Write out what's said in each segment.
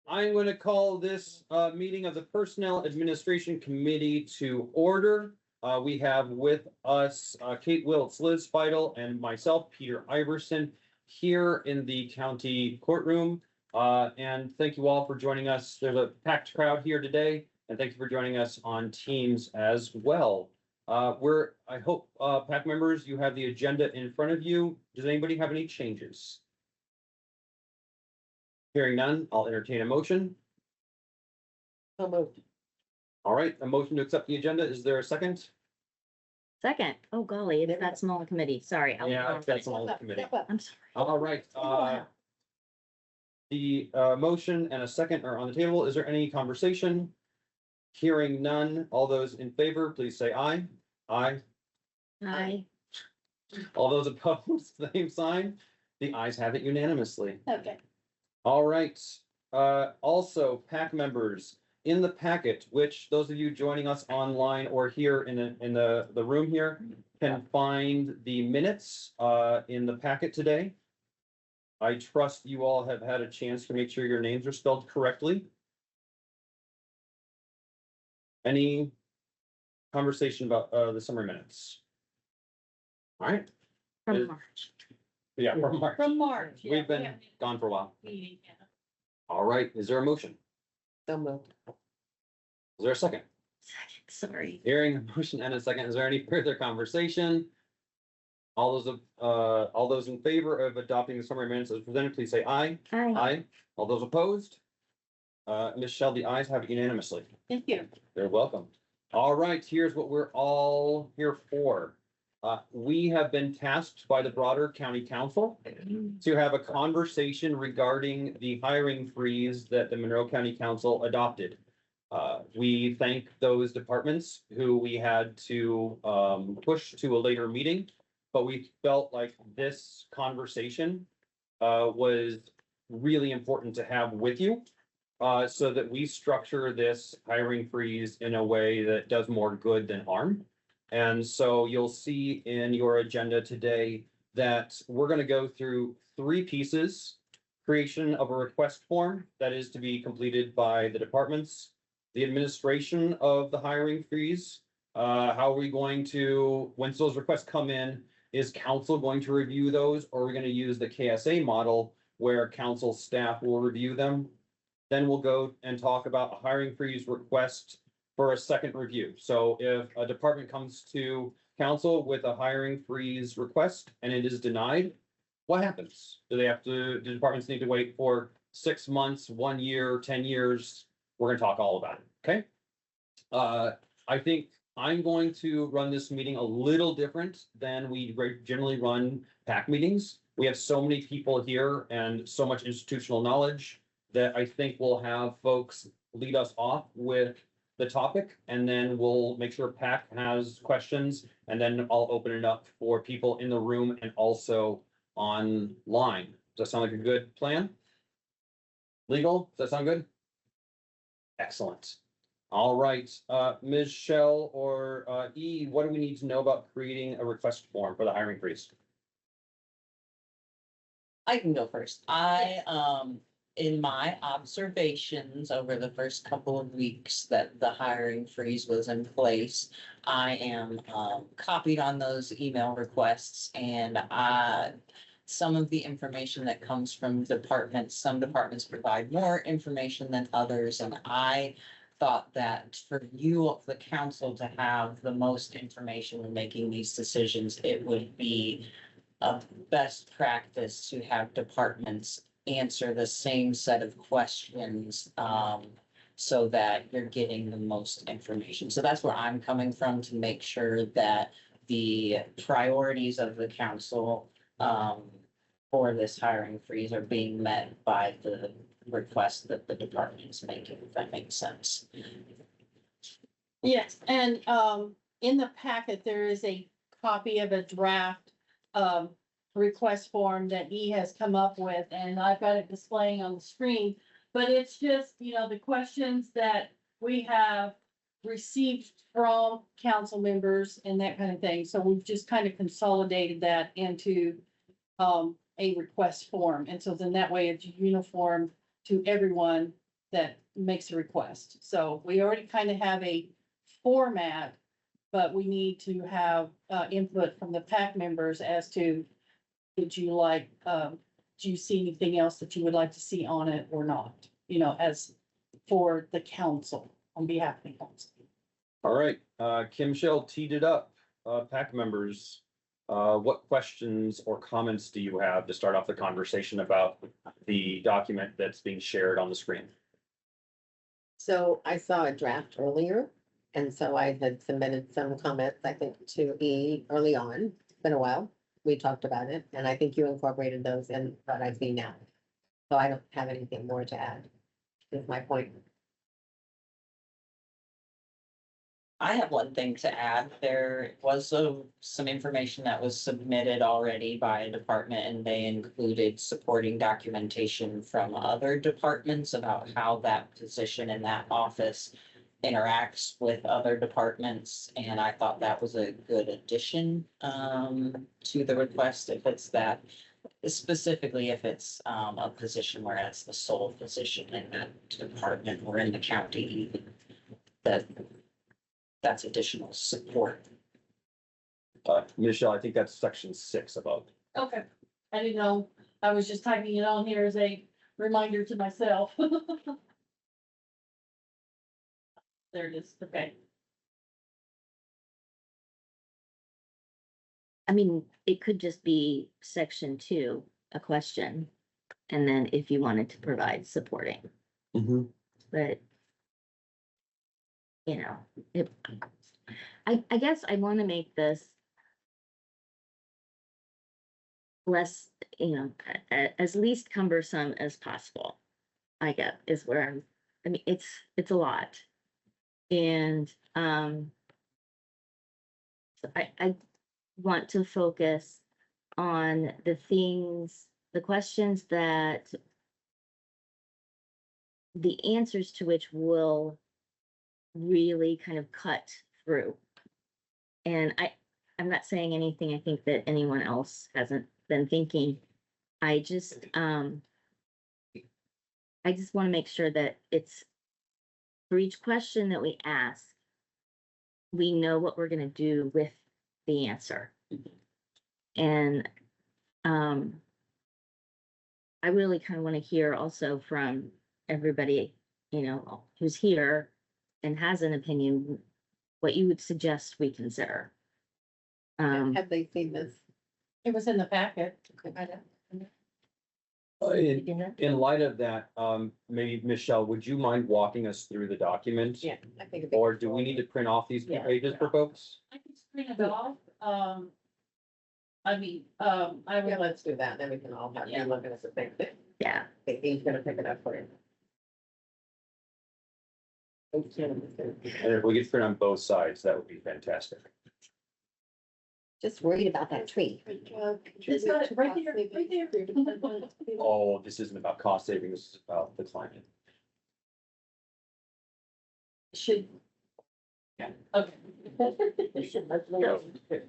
I'm going to call this meeting of the Personnel Administration Committee to order. We have with us Kate Wiltz, Liz Feidel, and myself, Peter Iverson, here in the county courtroom. And thank you all for joining us. There's a packed crowd here today, and thank you for joining us on Teams as well. I hope, PAC members, you have the agenda in front of you. Does anybody have any changes? Hearing none, I'll entertain a motion. So moved. All right, a motion to accept the agenda. Is there a second? Second. Oh golly, it's that small committee. Sorry. Yeah, that's all the committee. I'm sorry. All right, the motion and a second are on the table. Is there any conversation? Hearing none, all those in favor, please say aye. Aye. Aye. All those opposed, same sign. The ayes have it unanimously. Okay. All right, also PAC members in the packet, which those of you joining us online or here in the room here can find the minutes in the packet today. I trust you all have had a chance to make sure your names are spelled correctly. Any conversation about the summer minutes? All right. From March. Yeah, from March. From March. yeah, We've been yeah. gone for a while. Meeting, yeah. All right, is there a motion? So moved. Is there a second? Second, sorry. Hearing a motion and a second, is there any further conversation? All those in favor of adopting the summary minutes as presented, please say aye. Aye. Aye. All those opposed? Ms. Shell, the ayes have it unanimously. Thank you. You're welcome. All right, here's what we're all here for. We have been tasked by the broader county council to have a conversation regarding the hiring freeze that the Monroe County Council adopted. We thank those departments who we had to push to a later meeting, but we felt like this conversation was really important to have with you so that we structure this hiring freeze in a way that does more good than harm. And so you'll see in your agenda today that we're going to go through 3 pieces: creation of a request form that is to be completed by the departments, the administration of the hiring freeze. How are we going to, once those requests come in, is council going to review those, or are we going to use the KSA model where council staff will review them? Then we'll go and talk about a hiring freeze request for a second review. So if a department comes to council with a hiring freeze request and it is denied, what happens? Do departments need to wait for 6 months, 1 year, 10 years? We're gonna talk all about it, okay? I think I'm going to run this meeting a little different than we generally run PAC meetings. We have so many people here and so much institutional knowledge that I think we'll have folks lead us off with the topic, and then we'll make sure PAC has questions, and then I'll open it up for people in the room and also online. Does that sound like a good plan? Legal, does that sound good? Excellent. All right, Ms. Shell or E, what do we need to know about creating a request form for the hiring freeze? I can go first. In my observations over the first couple of weeks that the hiring freeze was in place, I am copied on those email requests, and some of the information that comes from departments, some departments provide more information than others, and I thought that for you, the council, to have the most information when making these decisions, it would be a best practice to have departments answer the same set of questions so that you're getting the most information. So that's where I'm coming from, to make sure that the priorities of the council for this hiring freeze are being met by the request that the department is making, if that makes sense. Yes, and in the packet, there is a copy of a draft request form that he has come up with, and I've got it displaying on the screen. But it's just, the questions that we have received from council members and that kind of thing. So we've just kind of consolidated that into a request form. And so then that way it's uniform to everyone that makes a request. So we already kind of have a format, but we need to have, input from the PAC members as to, would you like, do you see anything else that you would like to see on it or not? You know, as for the council, on behalf of the council. All right, Kim Shell teed it up. PAC members, what questions or comments do you have to start off the conversation about the document that's being shared on the screen? So I saw a draft earlier, and so I had submitted some comments, I think, to E early on. It's been a while. We talked about it, and I think you incorporated those in what I see now. So I don't have anything more to add, is my point. I have one thing to add. There was some information that was submitted already by a department, and they included supporting documentation from other departments about how that position in that office interacts with other departments, and I thought that was a good addition to the request if it's that, specifically if it's a position where it's the sole position in that department or in the county, that's additional support. Michelle, I think that's section 6 above. Okay, I didn't know, I was just typing it on here as a reminder to myself. There it is, okay. I mean, it could just be section 2, a question. And then if you wanted to provide supporting, but. You know, I guess I want to make this. Less, as least cumbersome as possible. I get is where I mean, it's a lot. And, so I want to focus on the questions that the answers to which will really kind of cut through. And I'm not saying anything I think that anyone else hasn't been thinking. I just want to make sure that it's for each question that we ask, we know what we're going to do with the answer. And I really kind of want to hear also from everybody, who's here and has an opinion, what you would suggest we consider. Have they seen this? It was in the packet. In light of that, maybe Michelle, would you mind walking us through the document? Yeah, I think. it'd be- Or do we need to print off these Yeah. pages for folks? I can screen it off, I mean, I Yeah, will, let's do that, then we can all have, Yeah. you looking at the same thing. Yeah. He's gonna pick it up for you. And if we could print on both sides, that would be fantastic. Just worried about that tree. it's got it right there, right there. Oh, this isn't about cost savings, this is about the climate. Should. Yeah. Okay.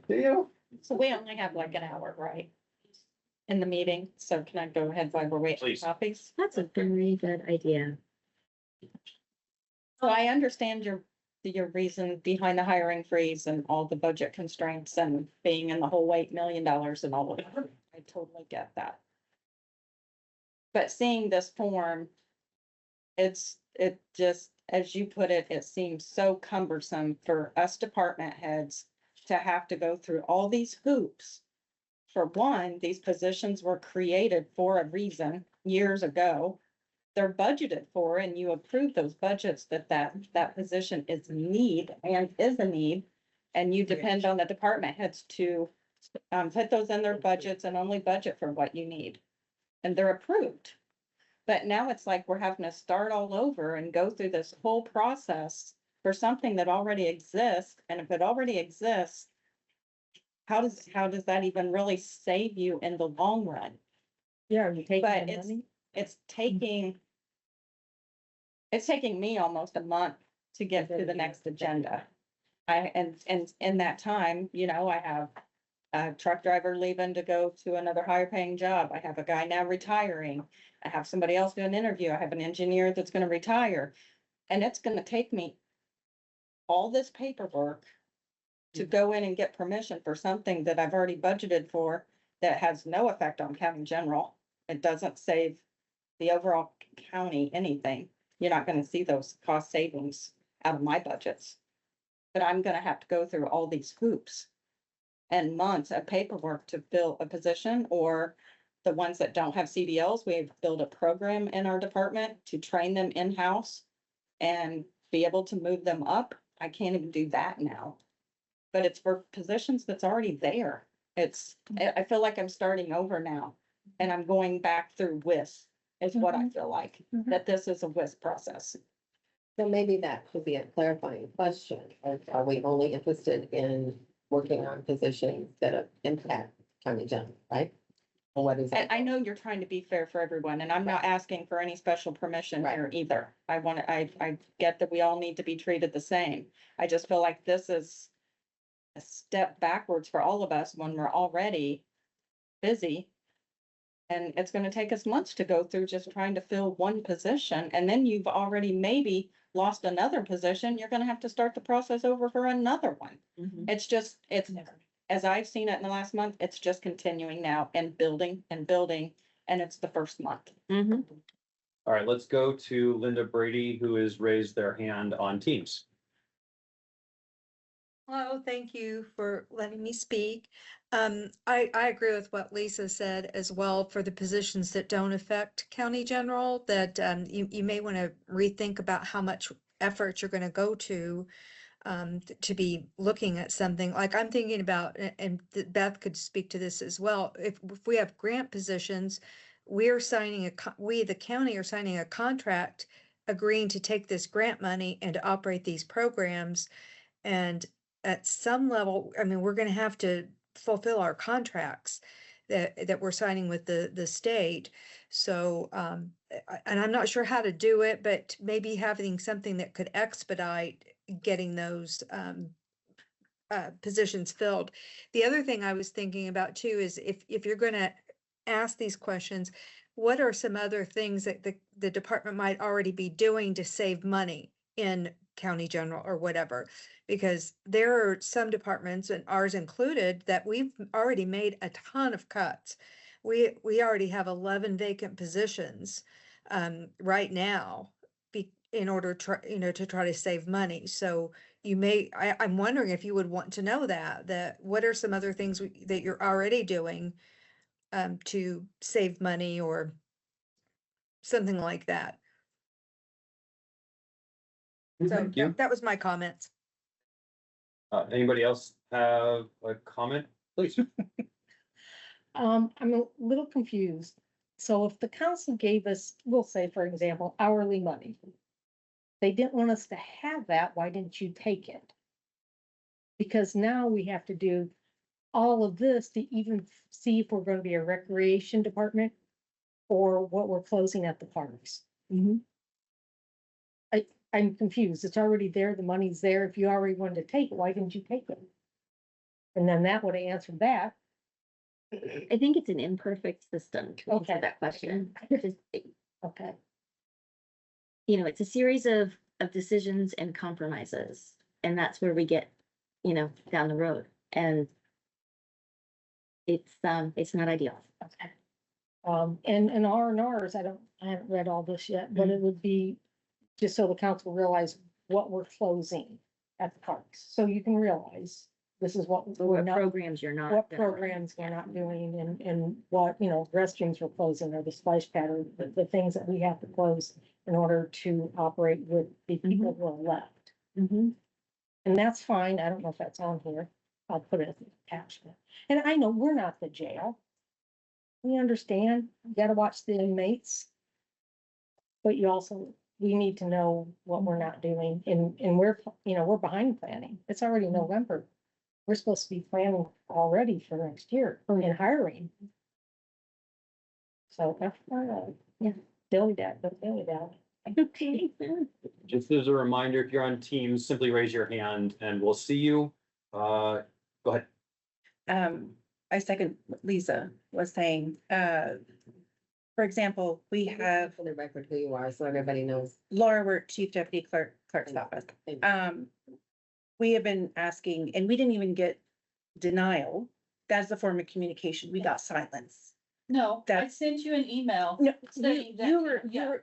Yeah. So we only have like an hour, right? In the meeting, so can I go ahead while we're waiting Please. for copies? That's a very good idea. So I understand your reason behind the hiring freeze and all the budget constraints and being in the whole $8 million and all of that. I totally get that. But seeing this form, it just, as you put it, it seems so cumbersome for us department heads to have to go through all these hoops. For one, these positions were created for a reason years ago. They're budgeted for, and you approve those budgets that position is need and is a need. And you depend on the department heads to put those in their budgets and only budget for what you need. And they're approved. But now it's like we're having to start all over and go through this whole process for something that already exists. And if it already exists, how does that even really save you in the long run? Yeah, you take But it's taking me almost a month to get to the next agenda. And in that time, I have A truck driver leaving to go to another higher paying job. I have a guy now retiring. I have somebody else do an interview. I have an engineer that's gonna retire. And it's gonna take me all this paperwork to go in and get permission for something that I've already budgeted for that has no effect on county general. It doesn't save the overall county anything. You're not gonna see those cost savings out of my budgets. But I'm gonna have to go through all these hoops and months of paperwork to fill a position, or the ones that don't have CDLs, we've built a program in our department to train them in-house and be able to move them up. I can't even do that now. But it's for positions that's already there. I feel like I'm starting over now and I'm going back through WIS is what I feel like, that this is a WIS process. So maybe that could be a clarifying question. Are we only interested in working on positions that impact county general, right? Or what is And that? I know you're trying to be fair for everyone, and I'm not asking for any special permission Right. here either. I get that we all need to be treated the same. I just feel like this is a step backwards for all of us when we're already busy. And it's gonna take us months to go through just trying to fill one position, and then you've already maybe lost another position. You're gonna have to start the process over for another one. Mhm. It's, as I've seen it in the last month, it's just continuing now and building, and it's the first month. Mhm. All right, let's go to Linda Brady, who has raised their hand on Teams. Hello, thank you for letting me speak. I agree with what Lisa said as well for the positions that don't affect county general, that you may want to rethink about how much effort you're going to go to be looking at something like I'm thinking about, and Beth could speak to this as well. If we have grant positions, we're signing we, the county, are signing a contract agreeing to take this grant money and to operate these programs. And at some level, I mean, we're gonna have to fulfill our contracts that we're signing with the state. So, and I'm not sure how to do it, but maybe having something that could expedite getting those, positions filled. The other thing I was thinking about too is if you're gonna ask these questions, what are some other things that the department might already be doing to save money in county general or whatever? Because there are some departments, and ours included, that we've already made a ton of cuts. We already have 11 vacant positions right now in order to try to save money. So I'm wondering if you would want to know that what are some other things that you're already doing to save money or something like that. So Thank you. that was my comments. Anybody else have a comment? Please. I'm a little confused. So if the council gave us, we'll say, for example, hourly money, they didn't want us to have that, why didn't you take it? Because now we have to do all of this to even see if we're gonna be a recreation department or what we're closing at the parks. Mhm. I'm confused. It's already there. The money's there. If you already wanted to take it, why didn't you take it? And then that would have answered that. I think it's an imperfect system to answer Okay. that question. Just, Okay. it's a series of decisions and compromises, and that's where we get, down the road. And it's not ideal. Okay. And R&Rs, I haven't read all this yet, but it would be just so the council realize what we're closing at the parks. So you can realize this is what we're What not, programs you're not. what programs we're not doing and what, restrooms we're closing or the splash pad or the things that we have to close in order to operate with the people who are left. Mhm. And that's fine. I don't know if that's on here. I'll put it as an attachment. And I know we're not the jail. We understand, you gotta watch the inmates. But we need to know what we're not doing and we're behind planning. It's already November. We're supposed to be planning already for next year and hiring. So, Yeah. dilly dally, but dilly dally. Okay. Just as a reminder, if you're on Teams, simply raise your hand and we'll see you. Go ahead. I second what Lisa was saying. For example, we have For the record, who you are, so everybody knows. Laura worked Chief Deputy Clerk's office. Thank you. We have been asking, and we didn't even get denial. That's the form of communication. We got silence. No, I That's- sent you an email. No, Saying that, you were, yeah.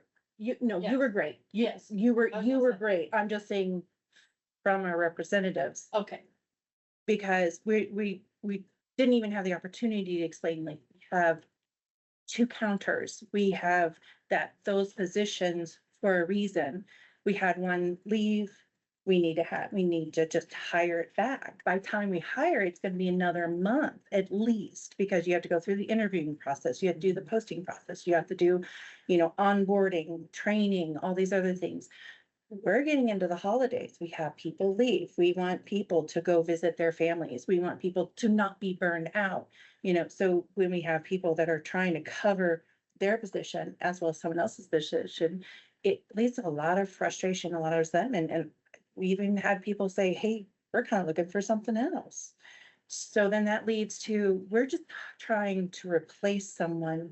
no, Yes. you were great. Yes. You were, I was you gonna were say. great. I'm just saying from our representatives, Okay, because we didn't even have the opportunity to explain, like, we have two counters. We have those positions for a reason. We had one leave. We need to just hire it back. By the time we hire, it's gonna be another month at least, because you have to go through the interviewing process, you have to do the posting process, you have to do, onboarding, training, all these other things. We're getting into the holidays. We have people leave. We want people to go visit their families. We want people to not be burned out. So when we have people that are trying to cover their position as well as someone else's position, it leads to a lot of frustration, a lot of resentment. And we even had people say, hey, we're kind of looking for something else. So then that leads to, we're just trying to replace someone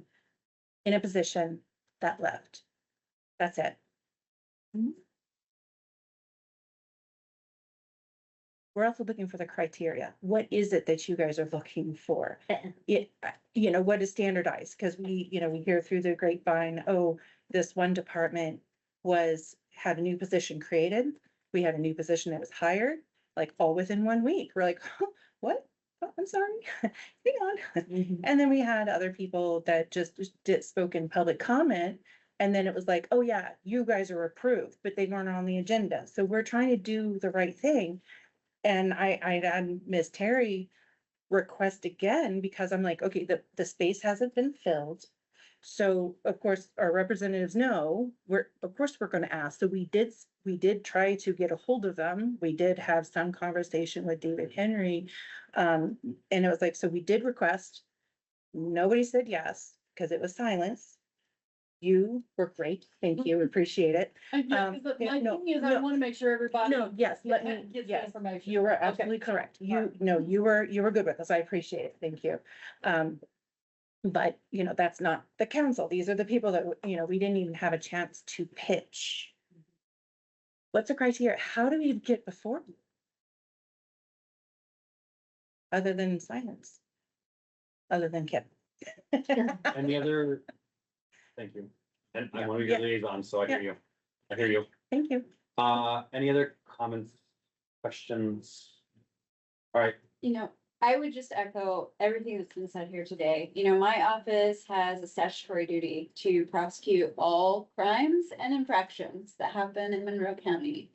in a position that left. That's it. We're also looking for the criteria. What is it that you guys are looking for? What is standardized? Because we hear through the grapevine, oh, this one department had a new position created. We had a new position that was hired, like all within 1 week. We're like, huh, what? Oh, I'm sorry. Hang on. And then we had other people that just spoke in public comment. And then it was like, oh yeah, you guys are approved, but they weren't on the agenda. So we're trying to do the right thing. And I had Miss Terry request again, because I'm like, okay, the space hasn't been filled. So of course, our representatives know, of course, we're gonna ask. So we did try to get a hold of them. We did have some conversation with David Henry. And it was like, so we did request. Nobody said yes, because it was silence. You were great. Thank you. Appreciate it. yeah, 'cause my thing is, I wanna make sure everybody. No, yes, let me, Gets the yes. information. You were Okay. absolutely correct. Alright. You were good with us. I appreciate it. Thank you. But that's not the council. These are the people that, we didn't even have a chance to pitch. What's the criteria? How do we get before? You? Other than silence. Other than Kip. Any other? Thank you. And I'm one of your Yeah. liaisons, so I hear you. I hear you. Thank you. Any other comments, questions? All right, I would just echo everything that's been said here today. My office has a statutory duty to prosecute all crimes and infractions that happen in Monroe County.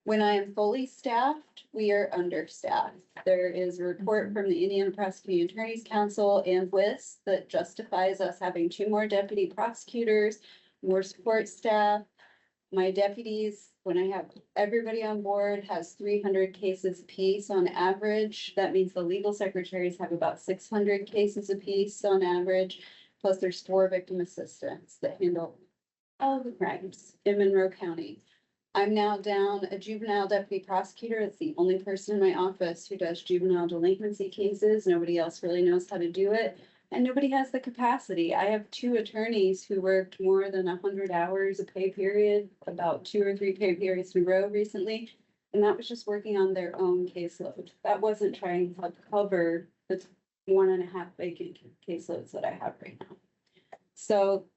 When I am fully staffed, we are understaffed. There is a report from the Indiana Prosecuting Attorneys Council and WIS that justifies us having 2 more deputy prosecutors, more support staff. My deputies, when I have everybody on board, has 300 cases apiece on average. That means the legal secretaries have about 600 cases apiece on average. Plus there's 4 victim assistants that handle all the crimes in Monroe County. I'm now down a juvenile deputy prosecutor. It's the only person in my office who does juvenile delinquency cases. Nobody else really knows how to do it. And nobody has the capacity. I have 2 attorneys who worked more than 100 hours a pay period, about 2 or 3 pay periods in a row recently. And that was just working on their own caseload. That wasn't trying to cover the 1.5 vacant caseloads that I have right now. So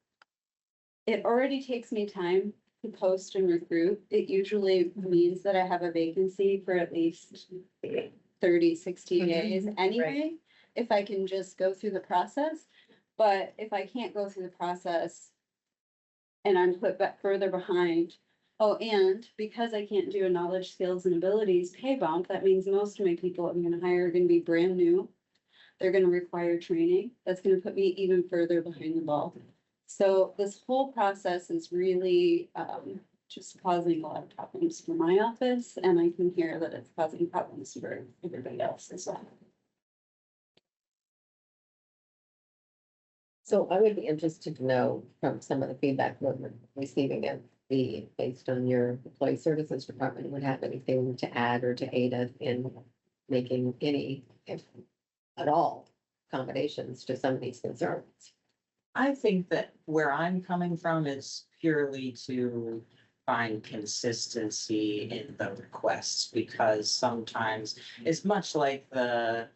it already takes me time to post and recruit. It usually means that I have a vacancy for at least 30, 60 days anyway, if I can just go through the process. But if I can't go through the process and I'm put back further behind, and because I can't do a knowledge, skills, and abilities pay bump, that means most of my people I'm gonna hire are gonna be brand new. They're gonna require training. That's gonna put me even further behind the ball. So this whole process is really just causing a lot of problems for my office, and I can hear that it's causing problems for everybody else as well. So I would be interested to know from some of the feedback we're receiving it, based on your employee services department, would have anything to add or to aid us in making any, if at all, accommodations to some of these concerns. I think that where I'm coming from is purely to find consistency in the requests, because sometimes it's much like the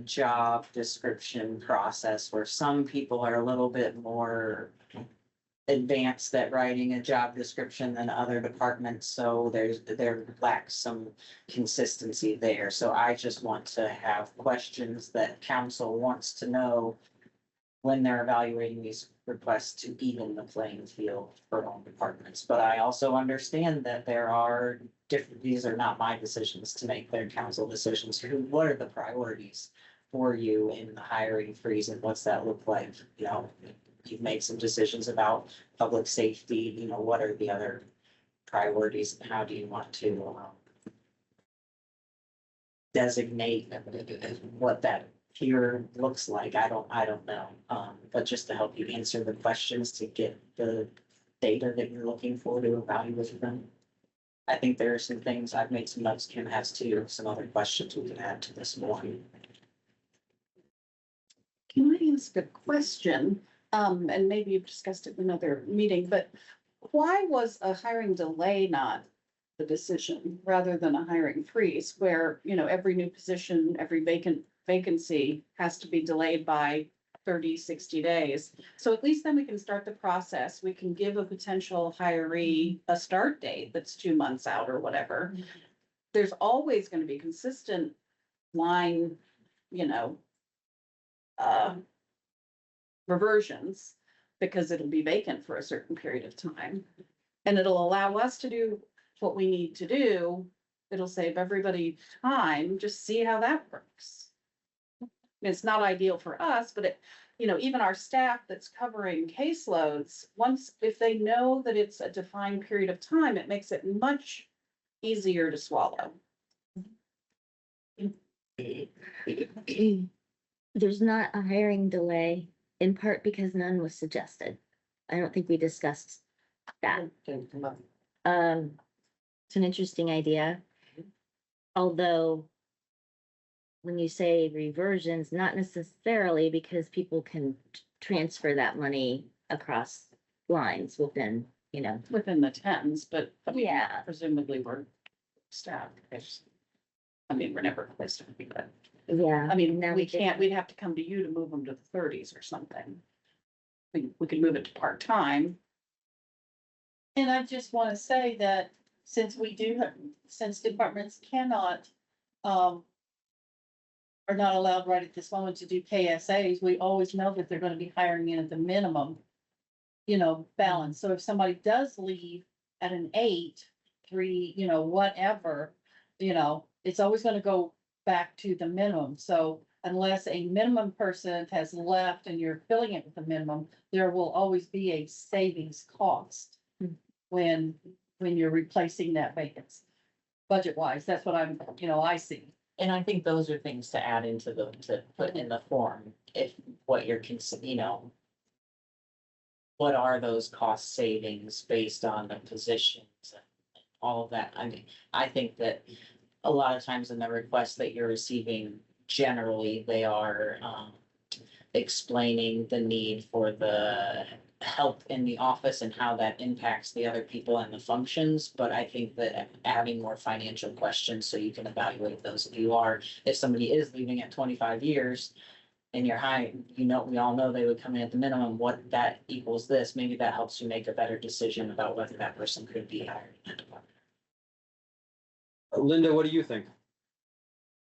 job description process, where some people are a little bit more advanced at writing a job description than other departments, so there lacks some consistency there. So I just want to have questions that council wants to know when they're evaluating these requests to even the playing field for all departments. But I also understand that there are different, these are not my decisions to make, they're council decisions. What are the priorities for you in the hiring freeze, and what's that look like? You know, you've made some decisions about public safety, you know, what are the other priorities, and how do you want to designate what that here looks like? I don't know. But just to help you answer the questions, to get the data that you're looking for to evaluate them. I think there are some things, I've made some notes, Kim has too, some other questions we can add to this one. Can I ask a question? And maybe you've discussed it in another meeting, but why was a hiring delay not the decision rather than a hiring freeze, where, you know, every new position, every vacancy has to be delayed by 30, 60 days? So at least then we can start the process. We can give a potential hiree a start date that's 2 months out or whatever. There's always going to be consistent line, you know, reversions, because it'll be vacant for a certain period of time. And it'll allow us to do what we need to do. It'll save everybody time. Just see how that works. It's not ideal for us, but it, you know, even our staff that's covering caseloads, once, if they know that it's a defined period of time, it makes it much easier to swallow. There's not a hiring delay, in part because none was suggested. I don't think we discussed that. Didn't come up. It's an interesting idea. Although, when you say reversions, not necessarily, because people can transfer that money across lines within, you know. Within the tens, but I mean, Yeah. presumably we're staff. I mean, we're never close to it, but Yeah. I mean, now we did- can't, we'd have to come to you to move them to the 30s or something. We could move it to part-time. And I just want to say that since we do have, since departments cannot, are not allowed right at this moment to do KSAs, we always know that they're gonna be hiring in at the minimum, you know, balance. So if somebody does leave at an 8, 3, you know, whatever, you know, it's always gonna go back to the minimum. So unless a minimum person has left and you're filling it with the minimum, there will always be a savings cost when you're replacing that vacancy. Budget wise, that's what I'm, you know, I see. And I think those are things to add into to put in the form, if what you're you know. What are those cost savings based on the positions and all of that? I mean, I think that a lot of times in the requests that you're receiving, generally, they are explaining the need for the help in the office and how that impacts the other people and the functions. But I think that adding more financial questions so you can evaluate those, if somebody is leaving at 25 years and you're high, you know, we all know they would come in at the minimum, what that equals this, maybe that helps you make a better decision about whether that person could be hired in that department. Linda, what do you think?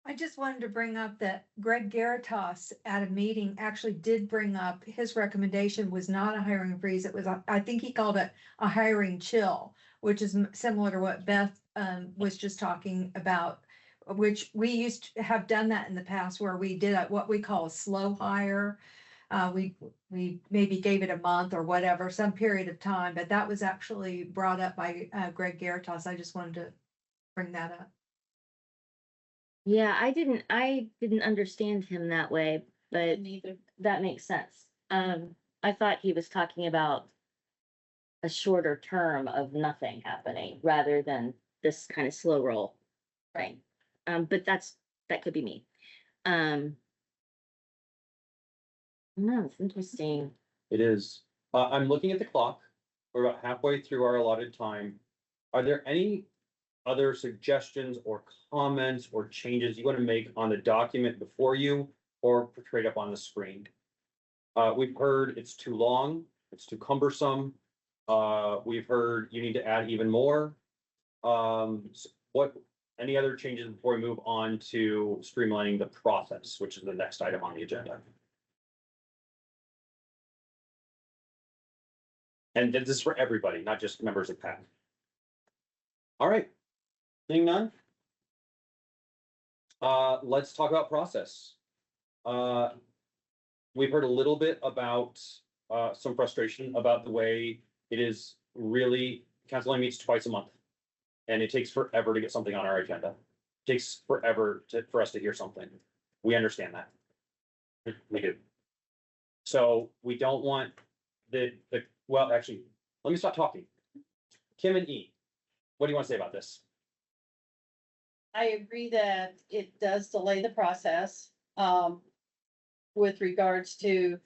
I just wanted to bring up that Greg Garitas at a meeting actually did bring up, his recommendation was not a hiring freeze. It was, I think he called it a hiring chill, which is similar to what Beth was just talking about, which we used to have done that in the past, where we did what we call a slow hire. We maybe gave it a month or whatever, some period of time, but that was actually brought up by Greg Garitas. I just wanted to bring that up. Yeah, I didn't understand him that way, but Neither. that makes sense. I thought he was talking about a shorter term of nothing happening rather than this kind of slow roll. Right. But that could be me. No, it's interesting. It is. I'm looking at the clock. We're about halfway through our allotted time. Are there any other suggestions or comments or changes you want to make on the document before you or portrayed up on the screen? We've heard it's too long, it's too cumbersome. We've heard you need to add even more. Any other changes before we move on to streamlining the process, which is the next item on the agenda? And this is for everybody, not just members of PAC. All right, seeing none. Let's talk about process. We've heard a little bit about some frustration about the way it is really, council only meets twice a month. And it takes forever to get something on our agenda. It takes forever for us to hear something. We understand that. We do. So we don't want well, actually, let me stop talking. Kim and E, what do you want to say about this? I agree that it does delay the process, with regards to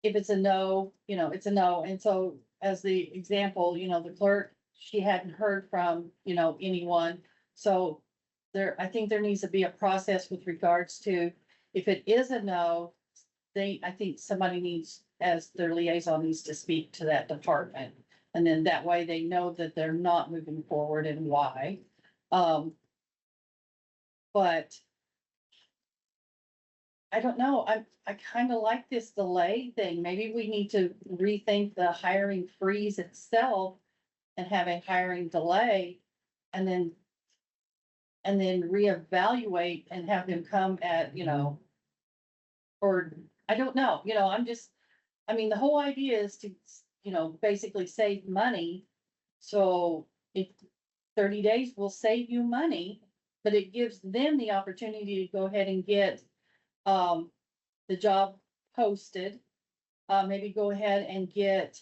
if it's a no, it's a no. And so as the example, the clerk, she hadn't heard from, anyone. So I think there needs to be a process with regards to if it is a no, I think somebody needs, as their liaison, needs to speak to that department. And then that way they know that they're not moving forward and why. But I don't know, I kind of like this delay thing. Maybe we need to rethink the hiring freeze itself and have a hiring delay and then reevaluate and have them come at, or I don't know, the whole idea is to, basically save money. So if 30 days will save you money, but it gives them the opportunity to go ahead and get the job posted. Maybe go ahead and get,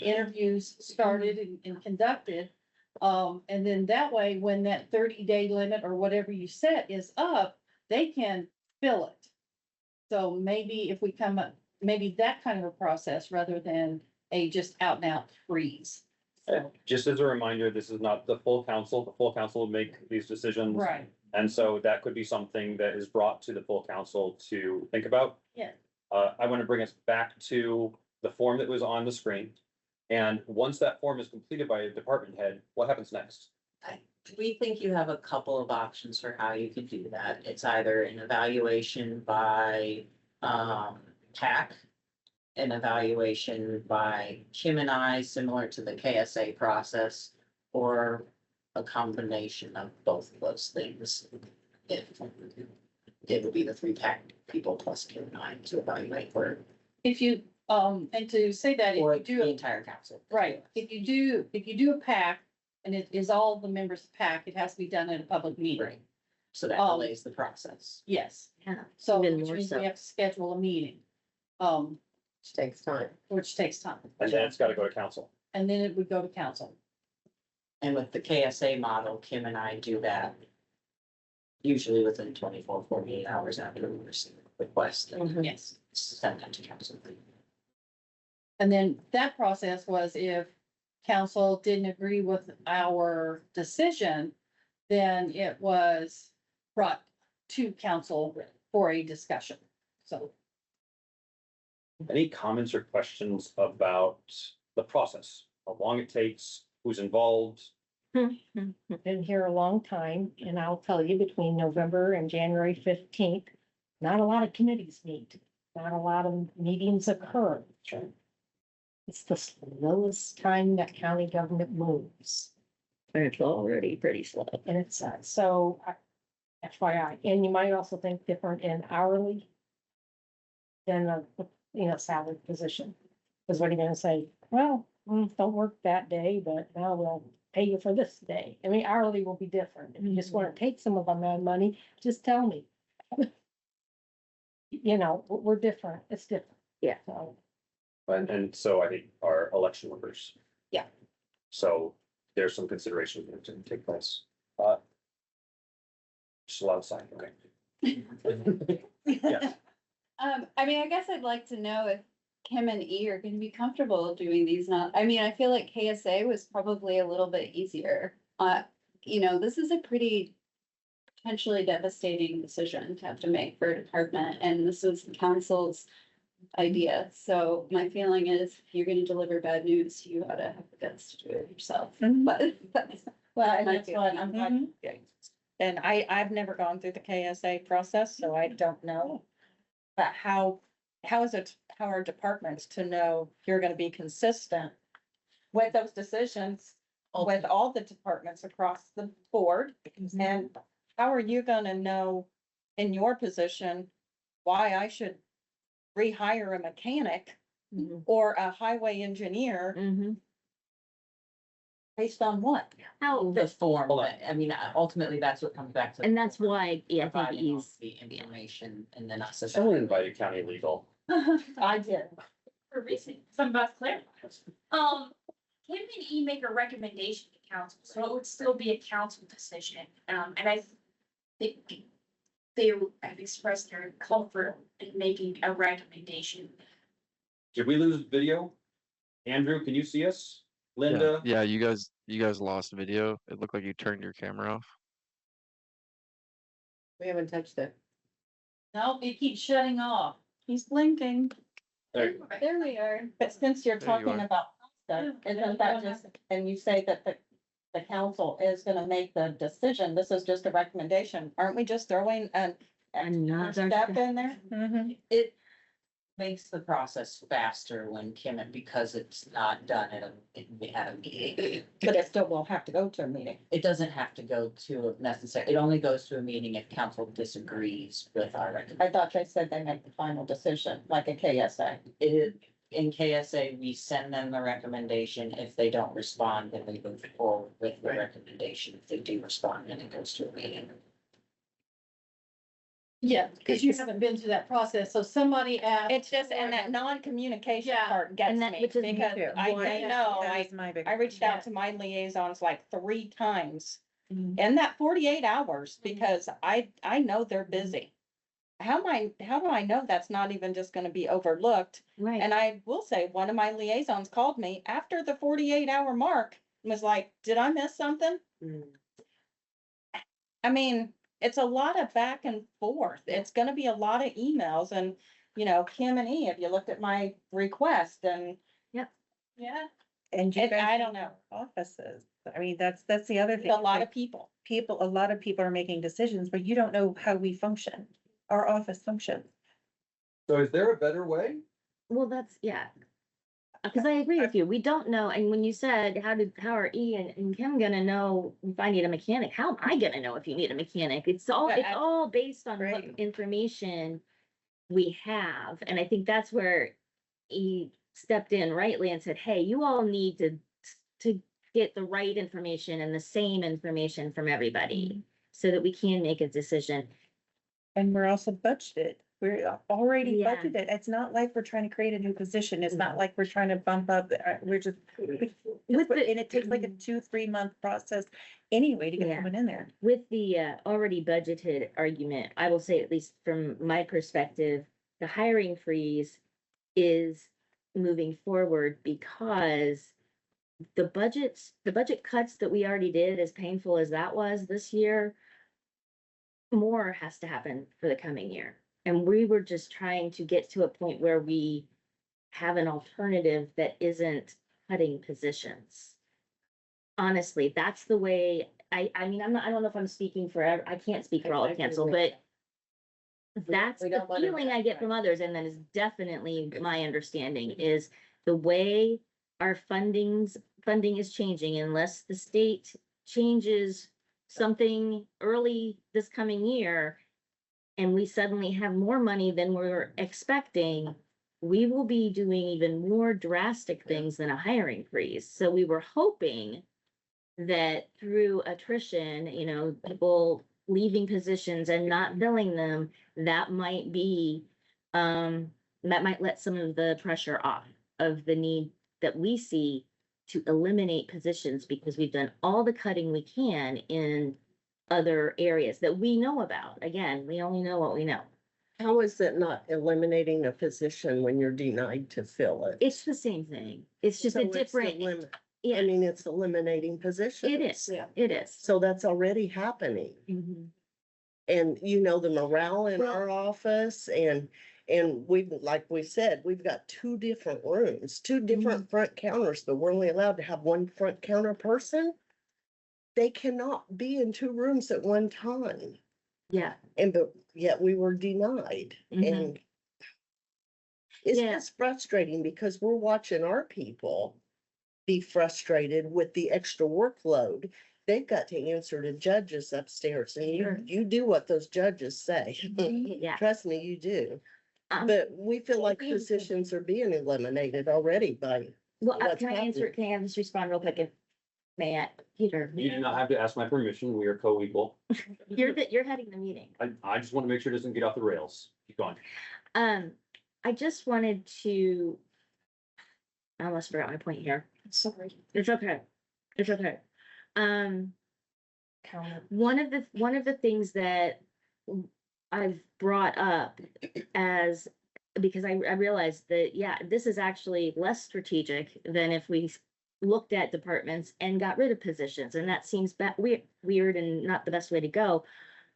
interviews started and conducted. And then that way, when that 30-day limit or whatever you set is up, they can fill it. So maybe if we come up, maybe that kind of a process rather than a just out and out freeze. So, Just as a reminder, this is not the full council. The full council will make these decisions. right, And so that could be something that is brought to the full council to think about. yeah. I want to bring us back to the form that was on the screen. And once that form is completed by a department head, what happens next? We think you have a couple of options for how you could do that. It's either an evaluation by TAC, an evaluation by Kim and I, similar to the KSA process, or a combination of both of those things. It would be the 3 PAC people plus Kim and I to evaluate for, If you, and to say that or if you the do, entire council. right, if you do a PAC and it is all the members of PAC, it has to be done in a public meeting. Right. So that delays the process. Yes, Yeah, so Even which more means so. we have to schedule a meeting, Which takes time. which takes time. And then it's got to go to council. And then it would go to council. And with the KSA model, Kim and I do that usually within 24, 48 hours after we receive a request and Mhm. Yes. send that to council. And then that process was if council didn't agree with our decision, then it was brought to council for a discussion. So, Any comments or questions about the process? How long it takes, who's involved? Been here a long time, and I'll tell you, between November and January 15th, not a lot of committees meet, not a lot of meetings occur. It's the slowest time that county government moves, And it's already pretty slow. and it's, FYI, and you might also think different in hourly than a salaried position. Because what are you gonna say? Well, don't work that day, but now we'll pay you for this day. I mean, hourly will be different. If you just wanna take some of my money, just tell me. We're different. It's different. Yeah. So, And so I think our election workers. Yeah. So there's some consideration that to take place. Just a lot of sign, okay. Yes. I mean, I guess I'd like to know if Kim and E are gonna be comfortable doing these not, I mean, I feel like KSA was probably a little bit easier. This is a pretty potentially devastating decision to have to make for a department, and this was the council's idea. So my feeling is if you're gonna deliver bad news, you ought to have the guts to do it yourself. Mhm. But that's Well, and my that's what I'm, feeling. and I've never gone through the KSA process, so I don't know. But how are departments to know you're gonna be consistent with those decisions with all the departments across the board? And how are you gonna know in your position why I should rehire a mechanic Mhm. or a highway engineer Mhm. based on what? How, The form, Hold on. I mean, ultimately, that's what comes back to. and that's why, yeah, I think Providing all he's, the information and then us. Someone invited county legal. I did. For reason, some about clarify. Kim and E make a recommendation to council, so it would still be a council decision. And I think they have expressed their comfort in making a recommendation. Did we lose video? Andrew, can you see us? Linda? Yeah, you guys lost video. It looked like you turned your camera off. We haven't touched it. No, it keeps shutting off. He's blinking. There. There we are. But since you're There you talking are. about stuff, isn't that just, and you say that the council is gonna make the decision, this is just a recommendation, aren't we just throwing an Another step in there? It makes the process faster when Kim, because it's not done at a meeting. But it still will have to go to a meeting. It doesn't have to go to a necessary, it only goes to a meeting if council disagrees with our recommendation. I thought they said they make the final decision, like a KSA. In KSA, we send them the recommendation. If they don't respond, then we move forward with the recommendation. If they do respond, then it goes to a meeting. Yeah, because you haven't been through that process, so somebody asked. It's just, and that non-communication Yeah. part gets And that- me, which is because me too. I Why- know, I reached out to my liaisons like 3 times in that 48 hours, because I know they're busy. How do I know that's not even just gonna be overlooked? right. And I will say, one of my liaisons called me after the 48-hour mark and was like, did I miss something? I mean, it's a lot of back and forth. It's gonna be a lot of emails, and, Kim and E, if you looked at my request, and Yeah, And you guys. I don't know, Offices. I mean, that's the other thing. a lot like, of people. a lot of people are making decisions, but you don't know how we function, our office functions. So is there a better way? Well, that's, yeah. Because I agree with you. We don't know. And when you said, how are E and Kim gonna know if I need a mechanic? How am I gonna know if you need a mechanic? It's But all based on what Right. information we have. And I think that's where E stepped in rightly and said, hey, you all need to get the right information and the same information from everybody so that we can make a decision. And we're also budgeted. We're already Yeah. budgeted. It's not like we're trying to create a new position. It's not like we're trying to bump up, we're just. With And the- it takes like a 2-3 month process anyway to get Yeah. someone in there. With the already budgeted argument, I will say, at least from my perspective, the hiring freeze is moving forward because the budget cuts that we already did, as painful as that was this year, more has to happen for the coming year. And we were just trying to get to a point where we have an alternative that isn't cutting positions. Honestly, that's the way, I mean, I don't know if I'm speaking for, I can't speak for all of council, but that's we the don't want to- feeling I get from others, and that is definitely my understanding, is the way our funding is changing, unless the state changes something early this coming year, and we suddenly have more money than we're expecting, we will be doing even more drastic things than a hiring freeze. So we were hoping that through attrition, people leaving positions and not filling them, that might be, that might let some of the pressure off of the need that we see to eliminate positions, because we've done all the cutting we can in other areas that we know about. Again, we only know what we know. How is it not eliminating a position when you're denied to fill it? It's the same thing. It's just So a it's different, I yeah, mean, it's eliminating positions. it is, Yeah. it is. So that's already happening. Mhm. And you know, the morale in Well- our office and we've, like we said, we've got two different rooms, two different front counters, but we're only allowed to have one front counter person. They cannot be in two rooms at one time. Yeah, And but yet we were denied Mhm. and it's Yeah. just frustrating because we're watching our people be frustrated with the extra workload. They've got to answer to judges upstairs and Sure. you do what those judges say. Yeah. Trust me, you do. Um, But we feel like positions are being eliminated already by, well, what's can I answer, happening? can I have this respond real quick? If may I, Peter? You do not have to ask my permission. We are co-equal. You're heading the meeting. I just want to make sure it doesn't get off the rails. Keep going. I just wanted to. I almost forgot my point here. Sorry. It's okay. It's okay. Counter. One of the things that I've brought up as, because I realized that, yeah, this is actually less strategic than if we looked at departments and got rid of positions, and that seems weird and not the best way to go.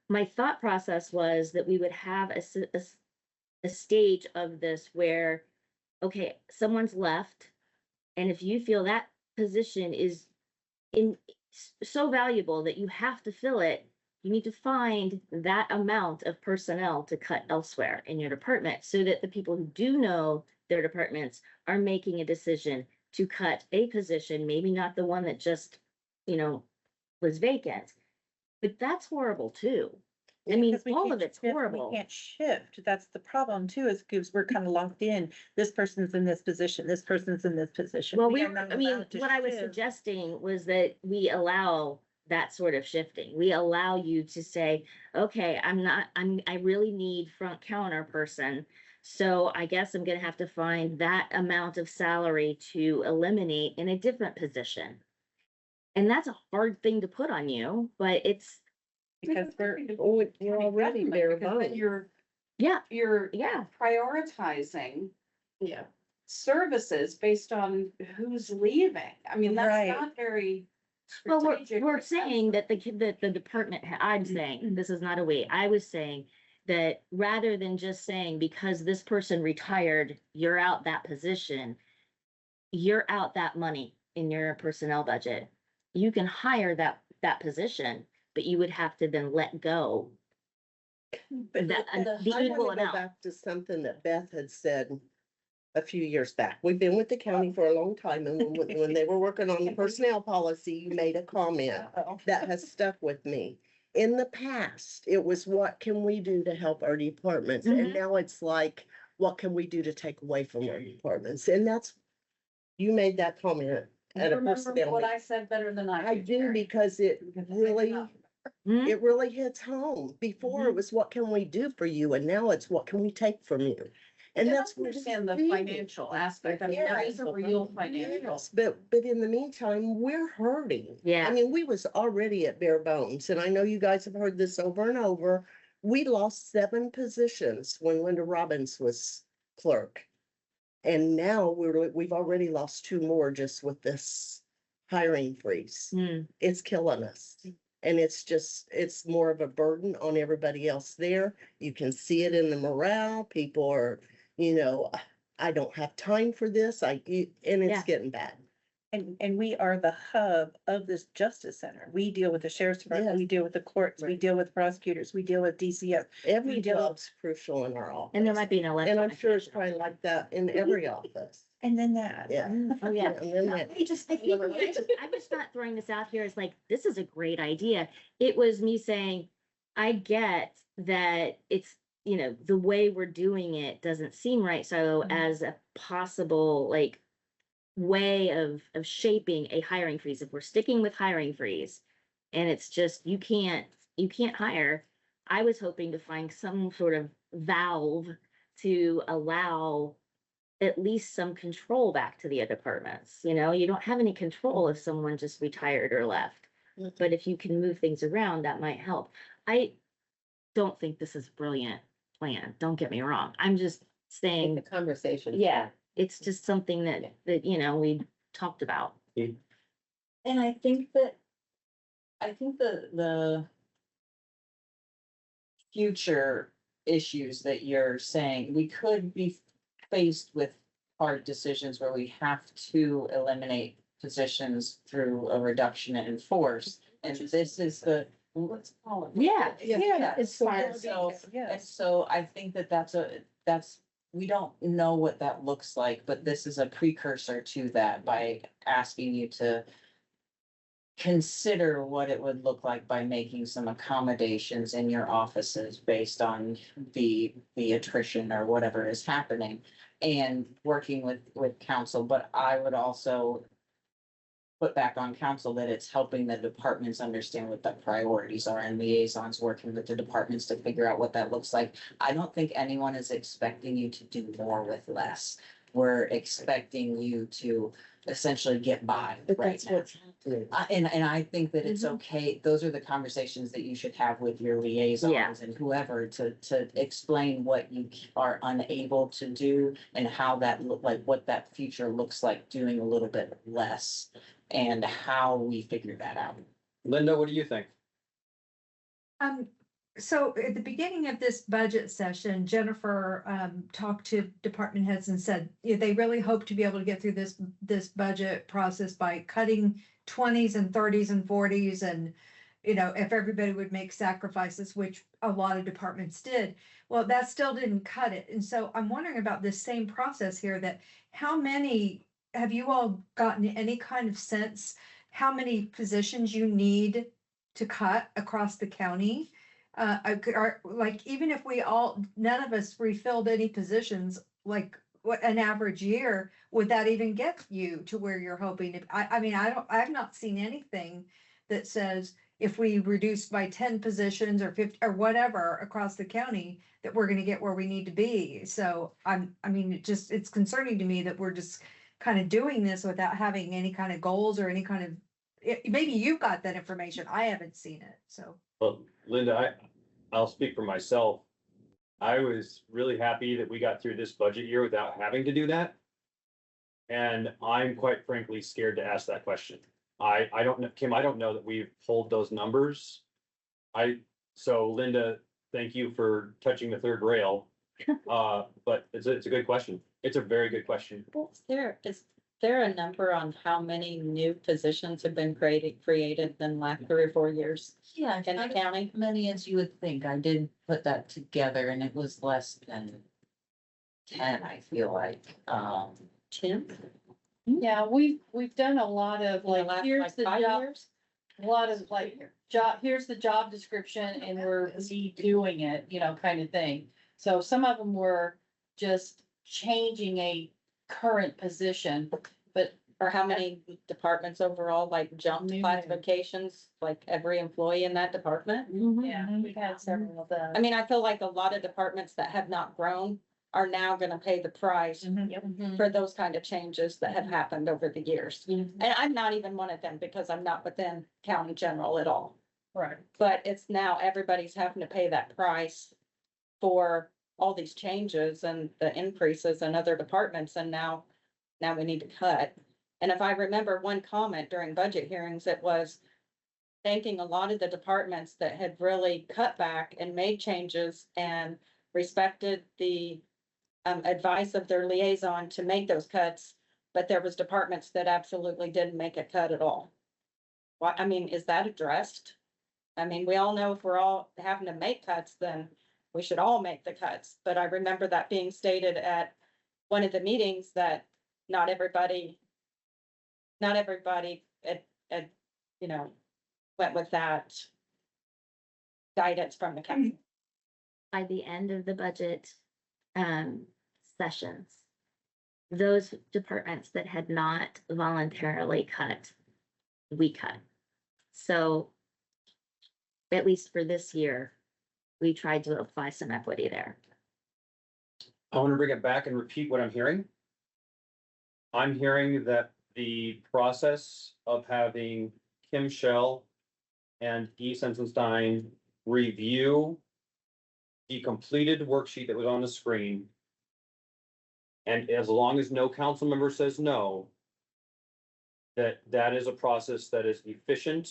My thought process was that we would have a stage of this where, okay, someone's left, and if you feel that position is so valuable that you have to fill it, you need to find that amount of personnel to cut elsewhere in your department so that the people who do know their departments are making a decision to cut a position, maybe not the one that just, was vacant. But that's horrible too. I mean, Because we all can't of it's shift- horrible. We can't shift. That's the problem too, is because we're kind of locked in. This person's in this position, this person's in this position. Well, are not allowed to what I was shift. suggesting was that we allow that sort of shifting. We allow you to say, okay, I really need front counter person. So I guess I'm gonna have to find that amount of salary to eliminate in a different position. And that's a hard thing to put on you, but it's, Because we're, we're already bare bones. You're yeah, you're yeah. prioritizing Yeah. services based on who's leaving. I mean, that's Right. not very Well, strategic. we're saying that the department, I'm saying, this is not a we, I was saying that rather than just saying, because this person retired, you're out that position, you're out that money in your personnel budget. You can hire that position, but you would have to then let go But that, I the wanna equal go amount. back to something that Beth had said a few years back. We've been with the county for a long time, and when they were working on the personnel policy, you made a comment that has stuck with me. In the past, it was what can we do to help our departments? And Mhm. now it's like, what can we do to take away from our departments? And that's, you made that comment You at a remember personnel what meeting. I said better than I do, do Terry. because it Because I really, know. Hmm? it really hits home. Before it Mhm. was what can we do for you? And now it's what can we take from you? And And that's that's what it's understand the really- financial aspect. I mean, that is a real financial. Yes, but in the meantime, we're hurting. Yeah. I mean, we was already at bare bones, and I know you guys have heard this over and over. We lost 7 positions when Linda Robbins was clerk. And now we've already lost 2 more just with this hiring freeze. Hmm. It's killing us. And it's more of a burden on everybody else there. You can see it in the morale. People are, I don't have time for this. And it's Yeah. getting bad. and we are the hub of this justice center. We deal with the sheriff's department, we Yes. deal with the courts, we Right. deal with prosecutors, we deal with DCF. Every We do. job's crucial in our office. And there might be an election. And I'm sure it's probably like that in every office. And then that. Yeah. Oh, yeah. And then that- I'm just not throwing this out here as like, this is a great idea. It was me saying, I get that it's, the way we're doing it doesn't seem right. So as a possible, like, way of shaping a hiring freeze, if we're sticking with hiring freeze, and it's just, you can't hire, I was hoping to find some sort of valve to allow at least some control back to the departments. You don't have any control if someone just retired or left. But if you can move things around, that might help. I don't think this is a brilliant plan. Don't get me wrong. I'm just The saying, conversation. yeah, it's just something that, we talked about. And I think the future issues that you're saying, we could be faced with hard decisions where we have to eliminate positions through a reduction in force. And this is the, let's call it. Yeah. Yeah, it's fine. And so, and Yes. so I think that's, we don't know what that looks like, but this is a precursor to that by asking you to consider what it would look like by making some accommodations in your offices based on the attrition or whatever is happening. And working with council, but I would also put back on council that it's helping the departments understand what the priorities are and liaisons working with the departments to figure out what that looks like. I don't think anyone is expecting you to do more with less. We're expecting you to essentially get by But right that's now. what's happening. And I think that it's Mhm. okay, those are the conversations that you should have with your liaisons and whoever to explain what you are unable to do and how that look, like what that future looks like doing a little bit less and how we figure that out. Linda, what do you think? So at the beginning of this budget session, Jennifer, talked to department heads and said, they really hope to be able to get through this budget process by cutting 20s and 30s and 40s. And, if everybody would make sacrifices, which a lot of departments did, well, that still didn't cut it. And so I'm wondering about this same process here, that how many, have you all gotten any kind of sense how many positions you need to cut across the county? Like, even if none of us refilled any positions, like what an average year, would that even get you to where you're hoping? I mean, I've not seen anything that says if we reduce by 10 positions or 50 or whatever across the county, that we're gonna get where we need to be. So it's concerning to me that we're just kind of doing this without having any kind of goals or any kind of, maybe you've got that information. I haven't seen it, so. Well, Linda, I'll speak for myself. I was really happy that we got through this budget year without having to do that. And I'm quite frankly scared to ask that question. I don't know, Kim, I don't know that we've pulled those numbers. So Linda, thank you for touching the third rail. But it's a good question. It's a very good question. Well, is there a number on how many new positions have been created in the last 3 or 4 years Yeah, in the county? many as you would think. I did put that together and it was less than 10, I feel like. 10? Yeah, we've done a lot of In the like, last, here's the 5 job, years? a lot of like, here's the job description and we're redoing it, kind of thing. So some of them were just changing a current position, but Or how many departments overall, like jumped New. classifications, like every employee in that department? yeah, we've had several of those. I mean, I feel like a lot of departments that have not grown are now gonna pay the price Mhm. for those kind of changes that have happened over the years. Mhm. And I'm not even one of them because I'm not within county general at all. Right. But it's now everybody's having to pay that price for all these changes and the increases in other departments, and now we need to cut. And if I remember one comment during budget hearings, it was thanking a lot of the departments that had really cut back and made changes and respected the advice of their liaison to make those cuts, but there was departments that absolutely didn't make a cut at all. What, I mean, is that addressed? I mean, we all know if we're all having to make cuts, then we should all make the cuts. But I remember that being stated at one of the meetings that not everybody at, went with that guidance from the council. By the end of the budget sessions, those departments that had not voluntarily cut, we cut. So at least for this year, we tried to apply some equity there. I want to bring it back and repeat what I'm hearing. I'm hearing that the process of having Kim Shell and E. Sensenstein review the completed worksheet that was on the screen. And as long as no council member says no, that is a process that is efficient,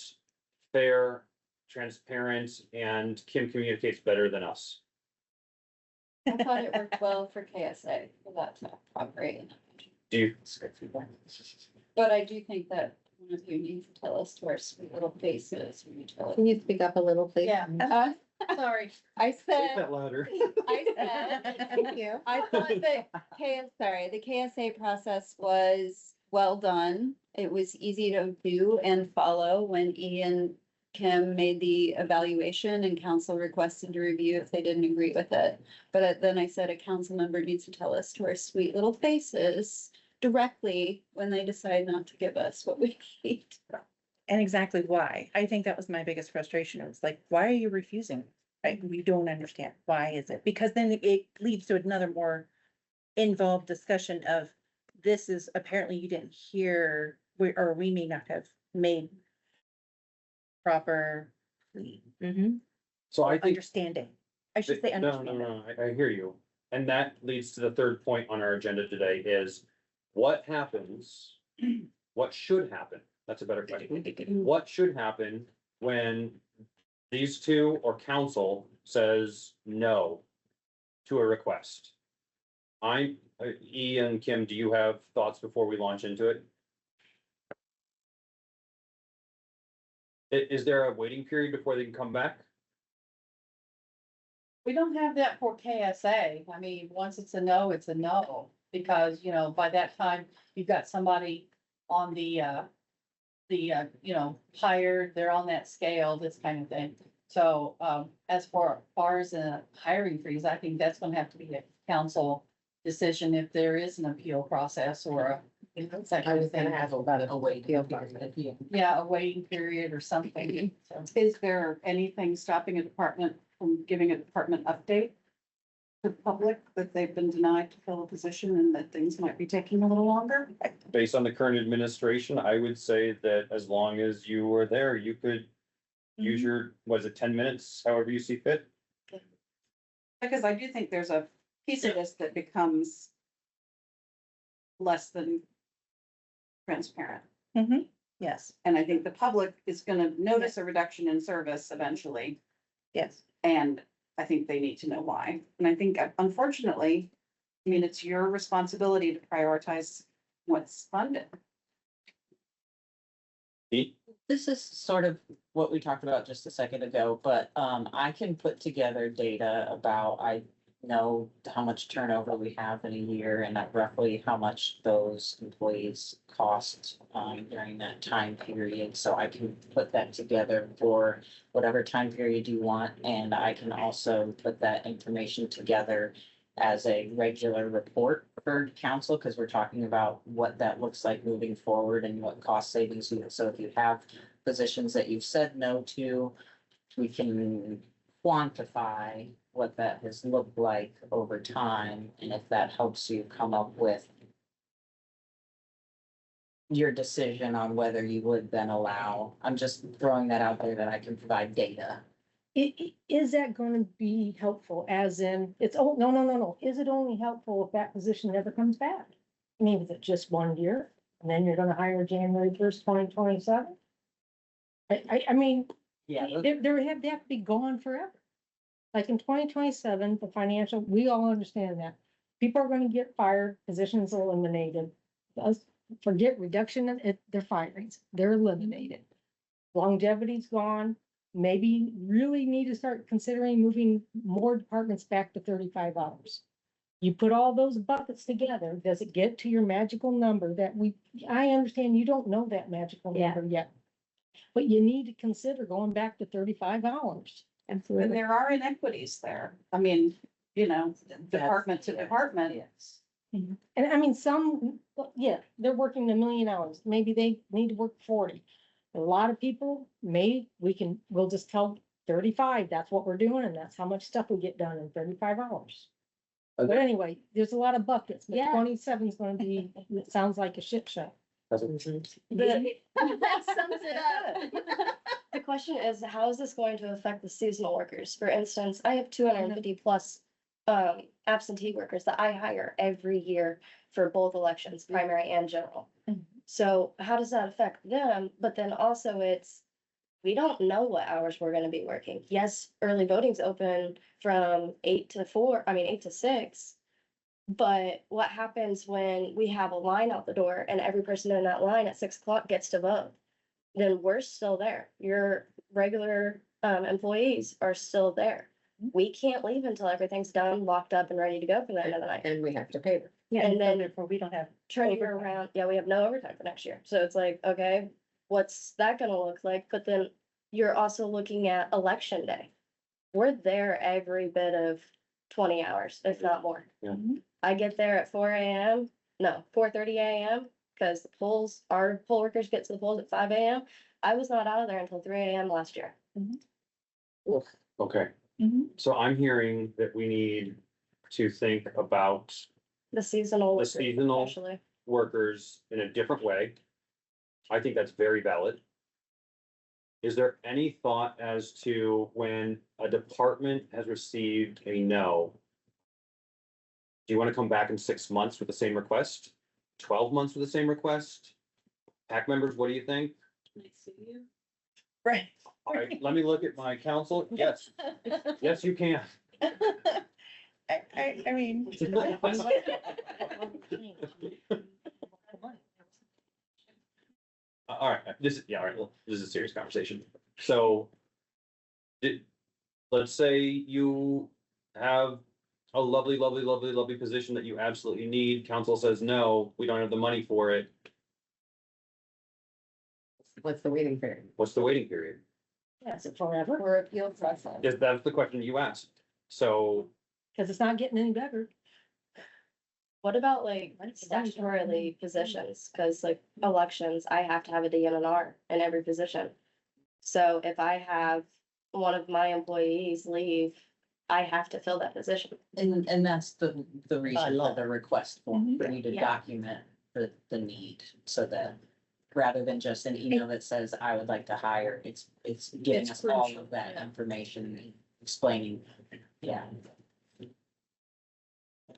fair, transparent, and Kim communicates better than us. I thought it worked well for KSA for that to operate. Do you? But I do think that one of you needs to tell us to our sweet little faces when you tell Can it. you speak up a little, please? Yeah, sorry. I Say said, that louder. I said, Thank you. I thought that the KSA process was well done. It was easy to do and follow when Ian Kim made the evaluation and council requested to review if they didn't agree with it. But then I said a council member needs to tell us to our sweet little faces directly when they decide not to give us what we need. And exactly why. I think that was my biggest frustration. It was like, why are you refusing? We don't understand. Why is it? Because then it leads to another more involved discussion of this is apparently you didn't hear, or we may not have made proper So I think. understanding. I should say No, understanding. no, I hear you. And that leads to the third point on our agenda today is what happens, what should happen? That's a better question. What should happen when these two or council says no to a request? E and Kim, do you have thoughts before we launch into it? Is there a waiting period before they can come back? We don't have that for KSA. I mean, once it's a no, it's a no. Because, you know, by that time, you've got somebody on the, hired, they're on that scale, this kind of thing. So, as far as a hiring freeze, I think that's gonna have to be a council decision if there is an appeal process or a. I was gonna ask about A waiting appeal period. process. Yeah, a waiting period or something. So, Is there anything stopping a department from giving a department update to the public that they've been denied to fill a position and that things might be taking a little longer? Based on the current administration, I would say that as long as you were there, you could use your, was it 10 minutes, however you see fit? Because I do think there's a piece of this that becomes less than transparent. Yes, And I think the public is gonna notice a reduction in service eventually, yes. and I think they need to know why. And I think unfortunately, I mean, it's your responsibility to prioritize what's funded. Pete? This is sort of what we talked about just a second ago, but I can put together data about, I know how much turnover we have in a year and roughly how much those employees cost during that time period. So I can put that together for whatever time period you want, and I can also put that information together as a regular report for council, because we're talking about what that looks like moving forward and what cost savings you, so if you have positions that you've said no to, we can quantify what that has looked like over time, and if that helps you come up with your decision on whether you would then allow, I'm just throwing that out there that I can provide data. Is that gonna be helpful, as in, it's, oh, no, is it only helpful if that position never comes back? I mean, is it just 1 year, and then you're gonna hire January 1st, 2027? I mean, Yeah, they have to be gone forever. Like in 2027, the financial, we all understand that. People are gonna get fired, positions eliminated. Let's forget reduction in it, their firings, they're eliminated. Longevity's gone. Maybe really need to start considering moving more departments back to 35 hours. You put all those buckets together, does it get to your magical number that I understand you don't know that magical Yeah. number yet. But you need to consider going back to 35 hours. And Absolutely. there are inequities there. I mean, department to department. yes. And I mean, yeah, they're working 1,000,000 hours. Maybe they need to work 40. A lot of people we'll just tell 35, that's what we're doing, and that's how much stuff we get done in 35 hours. But anyway, there's a lot of buckets, but Yeah. 27 is gonna be, it sounds like a shit show. That sums it up. The question is, how is this going to affect the seasonal workers? For instance, I have 250 plus absentee workers that I hire every year for both elections, primary and general. Mhm. So how does that affect them? But then also we don't know what hours we're gonna be working. Yes, early voting's open from 8 to 6. But what happens when we have a line out the door and every person in that line at 6 o'clock gets to vote? Then we're still there. Your regular employees are still there. We can't leave until everything's done, locked up and ready to go for the end of the night. And we have to pay them. Yeah, And and then- therefore we don't have. Turning overtime. around, yeah, we have no overtime for next year. So it's like, okay, what's that gonna look like? But then you're also looking at election day. We're there every bit of 20 hours, if not more. Yeah. I get there at 4:30 AM, because our poll workers get to the polls at 5 AM. I was not out of there until 3 AM last year. Okay, Mhm. so I'm hearing that we need to think about The seasonal. The workers seasonal- especially. workers in a different way. I think that's very valid. Is there any thought as to when a department has received a no? Do you want to come back in 6 months with the same request? 12 months with the same request? PAC members, what do you think? Right. All right, let me look at my council. Yes, yes, you can. I mean. All right, all right, well, this is a serious conversation. So let's say you have a lovely position that you absolutely need. Council says, no, we don't have the money for it. What's the waiting period? What's the waiting period? Yes, it's forever, For appeal process. Is that's the question you asked. So because it's not getting any better. What about like That's fine. statutorily positions? Cause like elections, I have to have a DNR in every position. So if I have one of my employees leave, I have to fill that position. And that's the reason law. for the request form, for you to Yeah. document the need, so that rather than just an email that says, I would like to hire, it's giving It's us all crucial, of that yeah. information, explaining, yeah.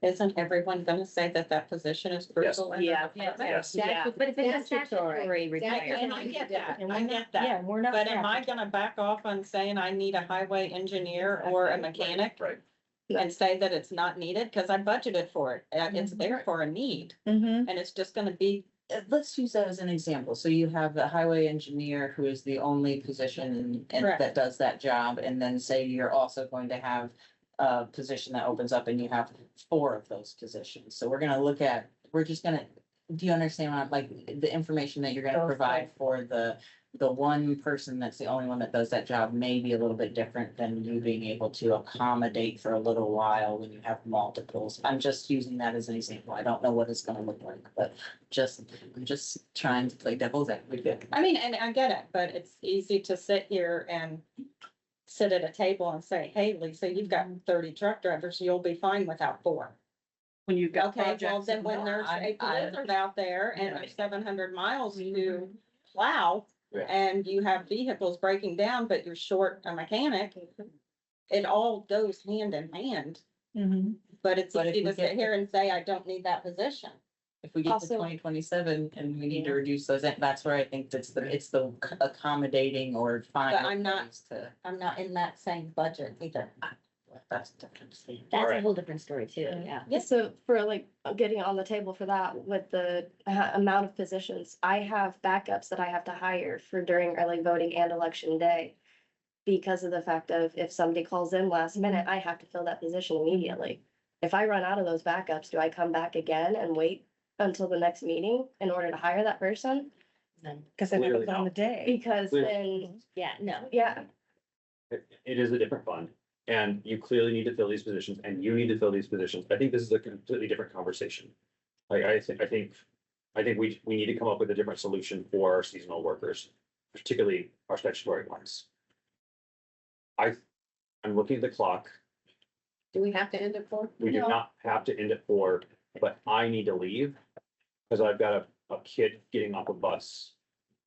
Isn't everyone gonna say that that position is crucial? Yeah. Yes. Yeah. But if it's a Statutory. statutory requirement. And I get that, And I we're get not- that. Yeah, we're not. But am I gonna back off on saying I need a highway engineer or a mechanic? Right. And say that it's not needed, cause I budgeted for it, it's Mhm. there for a need, Mhm. and it's just gonna be, Let's use that as an example. So you have the highway engineer who is the only position and Correct. that does that job. And then say you're also going to have a position that opens up and you have 4 of those positions. So we're just gonna, do you understand what, like, the information that you're gonna Okay. provide for the one person that's the only one that does that job may be a little bit different than you being able to accommodate for a little while when you have multiples. I'm just using that as an example. I don't know what it's gonna look like, but I'm just trying to play devil's advocate. I mean, and I get it, but it's easy to sit here and sit at a table and say, hey, Lisa, you've got 30 truck drivers, you'll be fine without 4. When you've got Okay, well, projects. then when there's a blizzard out there and there's 700 miles to plow, Yeah. and you have vehicles breaking down, but you're short a mechanic, it all goes hand in hand. Mhm. But it's But if easy we to get sit here and say, I don't need that position. If we get to Also- 2027 and we need to reduce those, that's where I think it's the accommodating or fine. But I'm not- ways to. I'm not in that same budget either. That's different. That's a Alright. whole different story too, yeah. Yeah, so for like getting on the table for that with the amount of positions, I have backups that I have to hire for during early voting and election day. Because of the fact of if somebody calls in last minute, I have to fill that position immediately. If I run out of those backups, do I come back again and wait until the next meeting in order to hire that person? Cause it Clearly happens on no. the day. Because Clearly. then, Yeah, no. yeah, It is a different fund, and you clearly need to fill these positions, and you need to fill these positions. I think this is a completely different conversation. I think we need to come up with a different solution for our seasonal workers, particularly our statutory ones. I'm looking at the clock. Do we have to end at 4? We do No. not have to end at 4, but I need to leave. Cause I've got a a kid getting off a bus.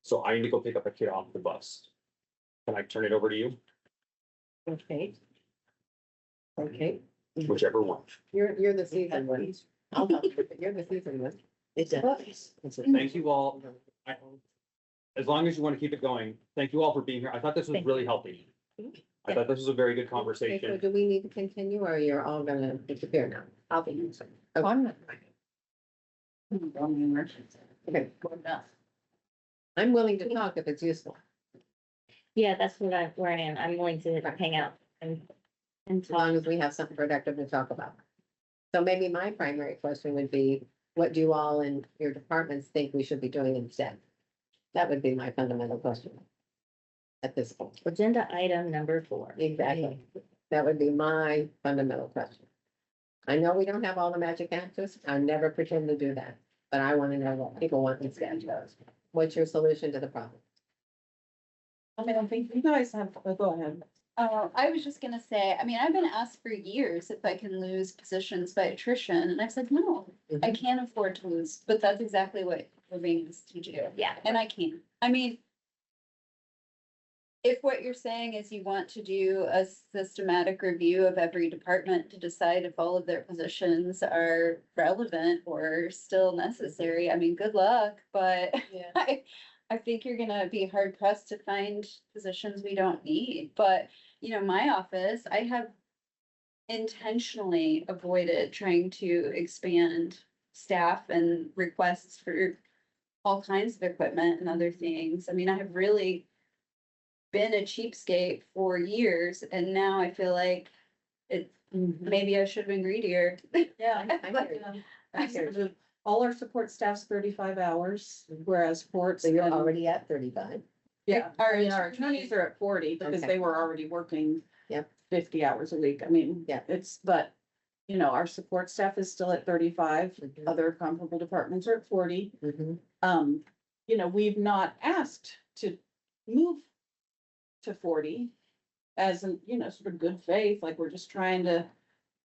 So I need to go pick up a kid off the bus. Can I turn it over to you? Okay. Okay, Whichever one. you're the seasoned one. I'll help you, but you're the seasoned one. It does. Thank you all. As long as you want to keep it going, thank you all for being here. I thought this was Thank really healthy. I thought this was a very good Okay, so conversation. do we need to continue or you're all gonna disappear now? I'll be using. I'm not- Okay. I'm willing to talk if it's useful. Yeah, that's where I am. I'm willing to hang out and As long as we have something productive to talk about. So maybe my primary question would be, what do you all in your departments think we should be doing instead? That would be my fundamental question. At this point, agenda item number 4. exactly. That would be my fundamental question. I know we don't have all the magic answers. I never pretend to do that, but I want to know what people want instead. What's your solution to the problem? I mean, I think you guys have, go ahead. I was just gonna say, I mean, I've been asked for years if I can lose positions by attrition, and I've said, no, I can't afford to lose, but that's exactly what we're being asked to do. Yeah. And I can. I mean, if what you're saying is you want to do a systematic review of every department to decide if all of their positions are relevant or still necessary, I mean, good luck, but Yeah. I think you're gonna be hard pressed to find positions we don't need, but, you know, my office, I have intentionally avoided trying to expand staff and requests for all kinds of equipment and other things. I mean, I have really been a cheapskate for years, and now I feel like it, maybe I should have been greedier. Yeah. I hear you. I hear you. All our support staff's 35 hours, whereas courts. So you're and- already at 35. Yeah, Our our attorneys are at 40 because Okay. they were already working. Yep. 50 hours a week. I mean. Yeah. But, you know, our support staff is still at 35. Mhm. Other comparable departments are at 40. Mhm. You know, we've not asked to move to 40 as an, you know, sort of good faith, like we're just trying to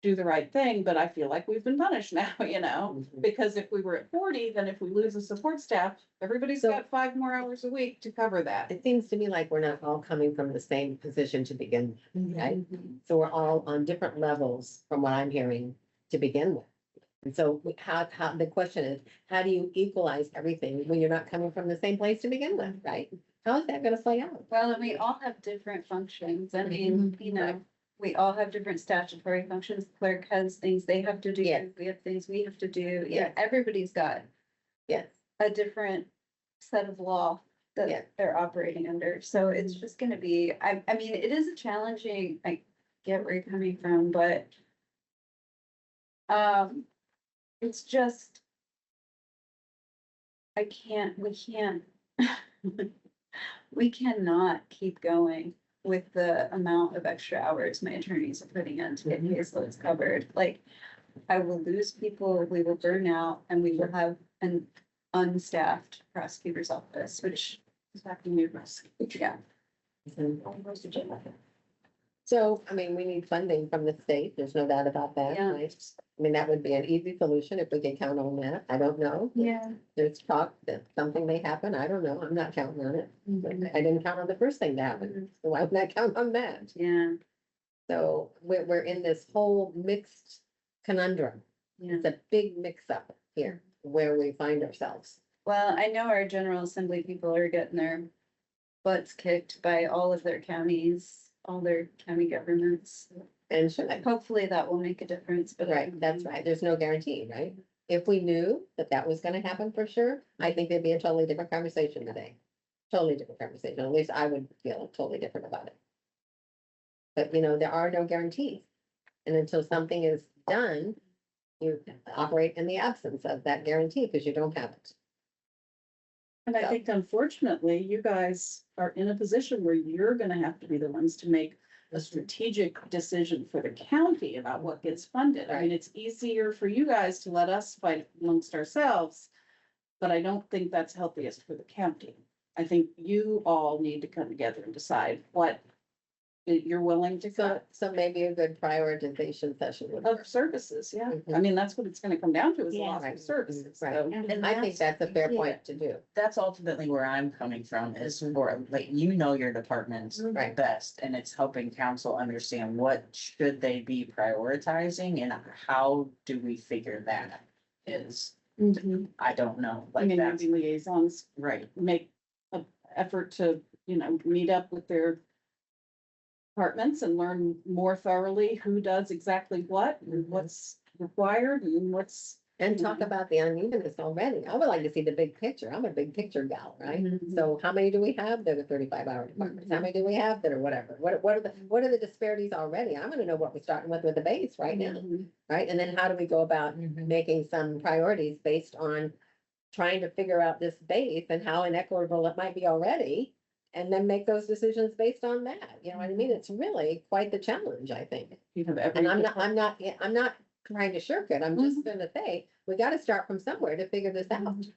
do the right thing, but I feel like we've been punished now, you know? Mhm. Because if we were at 40, then if we lose a support staff, everybody's So- got 5 more hours a week to cover that. It seems to me like we're not all coming from the same position to begin with, right? So we're all on different levels from what I'm hearing to begin with. And so how, the question is, how do you equalize everything when you're not coming from the same place to begin with, right? How is that gonna play out? Well, and we all have different functions. I mean, you know, we all have different statutory functions. Clerk has things they have to do. Yes. We have things we have to do. Yeah, Yes. everybody's got Yes, a different set of law Yeah. that they're operating under. So it's just gonna be, I mean, it is a challenging, I get where you're coming from, but it's just we can't we cannot keep going with the amount of extra hours my attorneys are putting in to get caseloads covered. Like, I will lose people, we will burn out, and we will have an unstaffed prosecutor's office, which is not gonna be a risk. Yeah. so, I mean, we need funding from the state, there's no doubt about that, Yeah. right? I mean, that would be an easy solution if we could count on that, I don't know. Yeah. There's talk that something may happen, I don't know, I'm not counting on it. I didn't count on the first thing to happen, so why would I count on that? Yeah. So we're in this whole mixed conundrum. Yeah. It's a big mix-up here where we find ourselves. Well, I know our General Assembly people are getting their butts kicked by all of their counties, all their county governments. And should I? Hopefully that will make a difference, but. Right, that's right. There's no guarantee, right? If we knew that that was gonna happen for sure, I think there'd be a totally different conversation today. Totally different conversation. At least I would feel totally different about it. But you know, there are no guarantees. And until something is done, you operate in the absence of that guarantee because you don't have it. And I think unfortunately, you guys are in a position where you're gonna have to be the ones to make a strategic decision for the county about what gets funded. I mean, it's easier for you guys to let us fight amongst ourselves, but I don't think that's healthiest for the county. I think you all need to come together and decide what that you're willing to So, cut so maybe a good prioritization session would of work. services, yeah. I Mhm. mean, that's what it's gonna come down to is a Yeah. lot Right. of services. Right. So And I think that's a fair Yeah. point to do. That's ultimately where I'm coming from is for, like, you know, your departments Right. best, and it's helping council understand what should they be prioritizing and how do we figure that is, I don't know, I like mean, that's, maybe liaisons right. make an effort to, meet up with their departments and learn more thoroughly who does exactly what and what's required and what's. And talk about the unevenness already. I would like to see the big picture. I'm a big picture gal, right? Mhm. So how many do we have that are 35-hour departments? How many do we have that are whatever? What are the disparities already? I'm gonna know what we're starting with the base right now, Mhm. right? And then how do we go about making some priorities based on trying to figure out this base and how inequitable it might be already? And then make those decisions based on that. You know what I mean? It's really quite the challenge, I think. You have every. And I'm not trying to shirk it. I'm just gonna say, we gotta start from somewhere to figure this out. And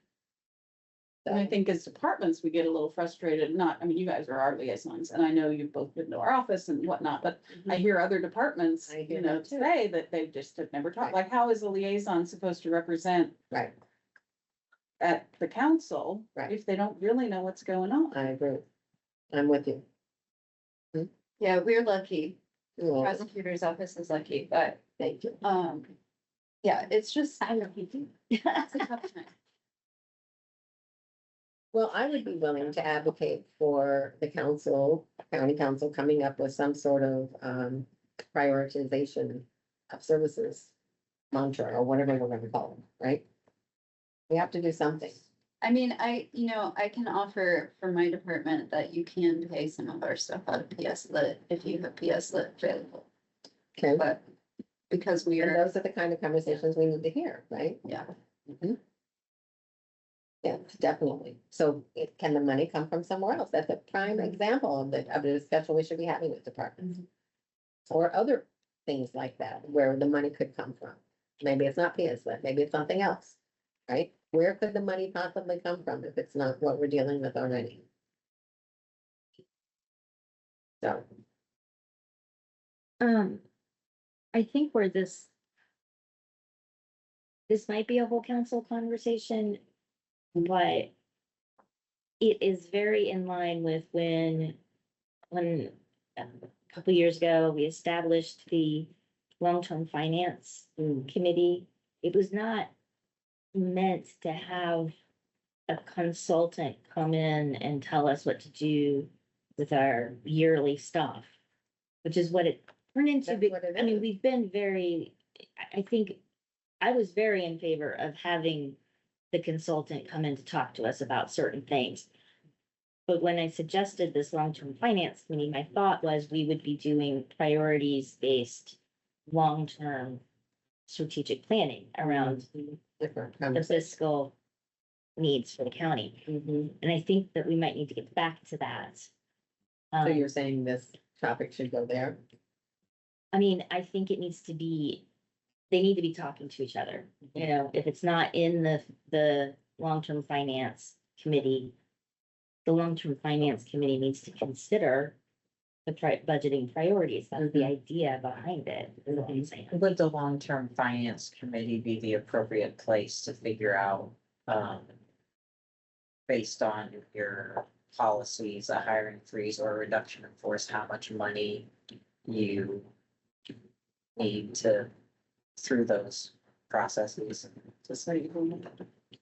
I So, think as departments, we get a little frustrated, I mean, you guys are our liaisons, and I know you've both been to our office and whatnot, but I hear other departments, I hear that too. say that they just have never talked, Right. like, how is a liaison supposed to represent right, at the council? Right. If they don't really know what's going on? I agree. I'm with you. Yeah, we're lucky. Well, Prosecutor's office is lucky, but, thank you. yeah, it's just, I don't know. It's a tough time. Well, I would be willing to advocate for the council, county council, coming up with some sort of, prioritization of services mantra or whatever we're gonna call it, right? We have to do something. I mean, I can offer for my department that you can pay some of our stuff out of PS Lit if you have PS Lit available, Okay, but because we and are, those are the kind of conversations we need to hear, right? yeah. Mhm. Yeah, definitely. So can the money come from somewhere else? That's a prime example of the discussion we should be having with departments. Or other things like that, where the money could come from. Maybe it's not PS Lit, maybe it's something else, right? Where could the money possibly come from if it's not what we're dealing with already? So, I think where this might be a whole council conversation, but it is very in line with when a couple years ago, we established the long-term finance committee. It was not meant to have a consultant come in and tell us what to do with our yearly stuff, which is what it turned into. That's what it I mean, is. we've been very, I think, I was very in favor of having the consultant come in to talk to us about certain things. But when I suggested this long-term finance committee, my thought was we would be doing priorities-based, long-term strategic planning around different the conversation. fiscal needs for the county. Mhm. And I think that we might need to get back to that. So Um, you're saying this topic should go there? I mean, I think it needs to be, they need to be talking to each other, you know, if it's not in the long-term finance committee. The long-term finance committee needs to consider the budgeting priorities. That's the idea behind it, is what I'm saying. Would the long-term finance committee be the appropriate place to figure out, based on your policies, a hiring freeze or a reduction in force, how much money you need to, through those processes?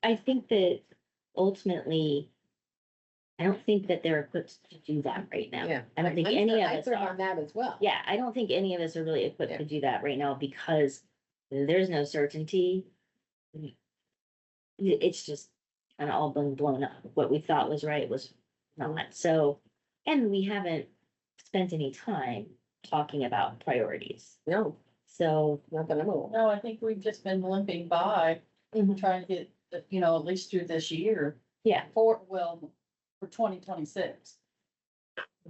I think that ultimately, I don't think that they're equipped to do that right now. Yeah. I don't think I'm any sure- of I us serve are. on that as well. Yeah, I don't think any of us are really equipped Yeah. to do that right now because there's no certainty. It's just kind of all been blown up. What we thought was right was not. So, and we haven't spent any time talking about priorities. No, So, not that I'm aware. No, I think we've just been limping by, Mhm. trying to get, at least through this year yeah, for 2026.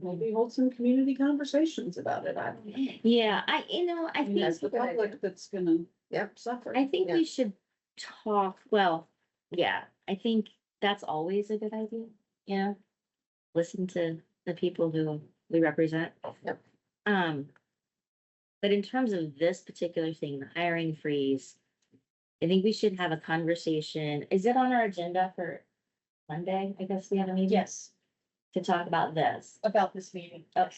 Maybe hold some community conversations about it. I don't know. yeah, I I mean, think, that's the public that's gonna Yep. suffer. I think Yeah. we should talk, well, yeah, I think that's always a good idea, you know? Listen to the people who we represent. Yep. But in terms of this particular thing, the hiring freeze, I think we should have a conversation. Is it on our agenda for Monday? I guess we have a meeting. Yes, To talk about this. about this meeting. Okay.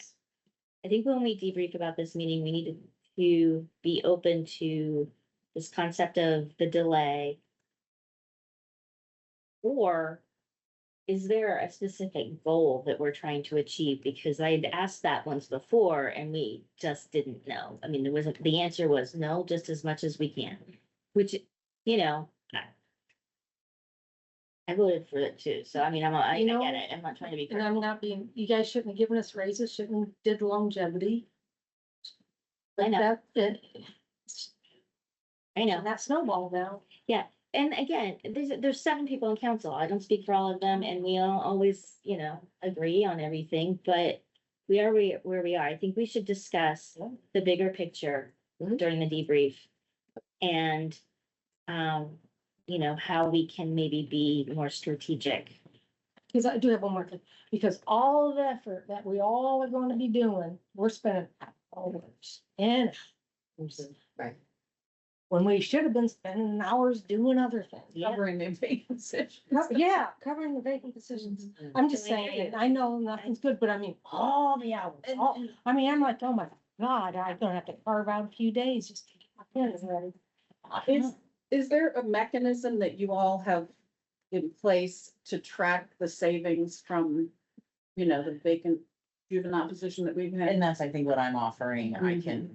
I think when we debrief about this meeting, we need to be open to this concept of the delay. Or is there a specific goal that we're trying to achieve? Because I'd asked that once before and we just didn't know. I mean, the answer was no, just as much as we can, which, you know, I voted for it too. So I mean, I You know, get it. I'm not trying to be. And I'm not being, you guys shouldn't have given us raises, shouldn't have did longevity. I know. I know. And that snowball now. Yeah, and again, there's 7 people in council. I don't speak for all of them, and we all always, agree on everything, but we are where we are. I think we should discuss the bigger picture during the debrief. And, how we can maybe be more strategic. Because I do have one more thing, because all the effort that we all are going to be doing, we're spending hours and hours. Right. When we should have been spending hours doing other things. Covering the vacancies. Yeah, covering the vacant positions. I'm just saying, I know nothing's good, but I mean, all the hours, I mean, I'm like, oh my God, I'm gonna have to carve out a few days just to get my pens ready. Is there a mechanism that you all have in place to track the savings from, the vacant juvenile position that we've had? And that's, I think, what I'm offering. I can,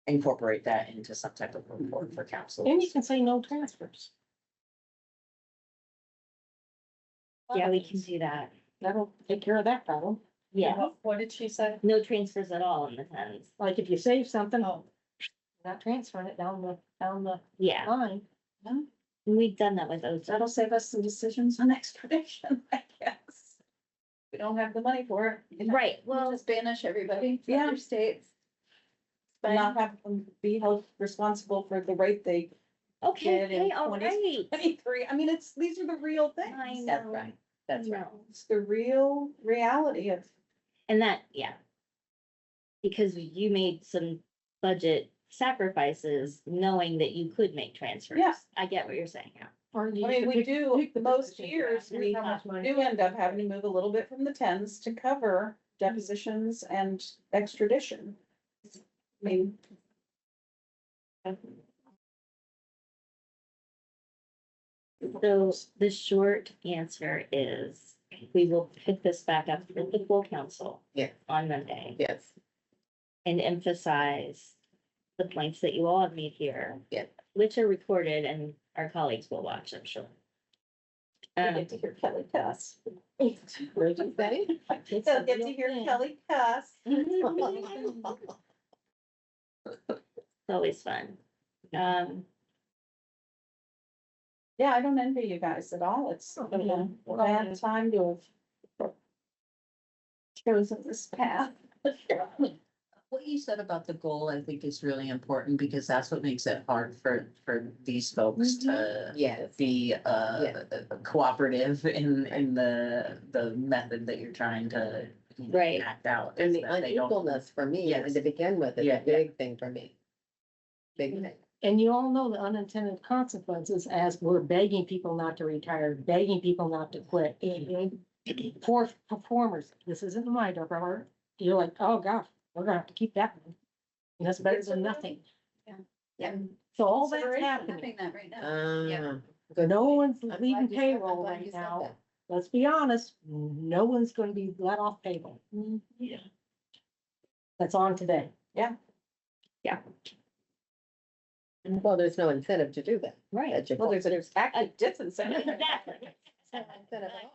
incorporate that into some type of report for council. And you can say no transfers. Yeah, we can do that. That'll take care of that problem. Yeah, What did she say? no transfers at all in the tens. Like if you save something, not transferring it down the Yeah, line. we've done that with OT. That'll save us some decisions on extradition, I guess. We don't have the money for it. Right, We'll well, just banish everybody to Yeah. other states. Fine. Not have them be held responsible for the rate they okay, did in hey, all right. 2023. I mean, these are the real things. I That's know. right. That's right. No. It's the real reality of. And that, yeah. Because you made some budget sacrifices knowing that you could make transfers. Yeah. I get what you're saying, yeah. Or you I mean, could we pick- do, pick the most position. years, Here's we how much money. do end up having to move a little bit from the tens to cover depositions and extradition. I mean. So the short answer is we will pick this back up with the full council. Yeah. On Monday Yes, and emphasize the points that you all have made here. Yeah. Which are recorded and our colleagues will watch, I'm sure. I get to hear Kelly cuss. what did you say? They'll get to hear Kelly cuss. It's always fun. Yeah, I don't envy you guys at all. It's, a bad time to have chosen this path. What you said about the goal, I think is really important because that's what makes it hard for these folks to Yes. be cooperative in the method that you're trying to Right. act out. And is the that they don't- unequalness for me, Yes. to begin with, is Yeah, a big thing for me. Big thing. And you all know the unintended consequences as we're begging people not to retire, begging people not to quit. Poor performers, this isn't my department. You're like, oh gosh, we're gonna have to keep that one. And that's better than nothing. Yeah. So all that's Consideration happening. having that right now. Good No point. one's I'm glad leaving you said- I'm payroll glad right you said now. that. Let's be honest, no one's gonna be let off payroll. Yeah. That's on today. Well, there's no incentive to do that. Right. That's your Well, fault. there's active disincentive. Exactly. Incentive at all.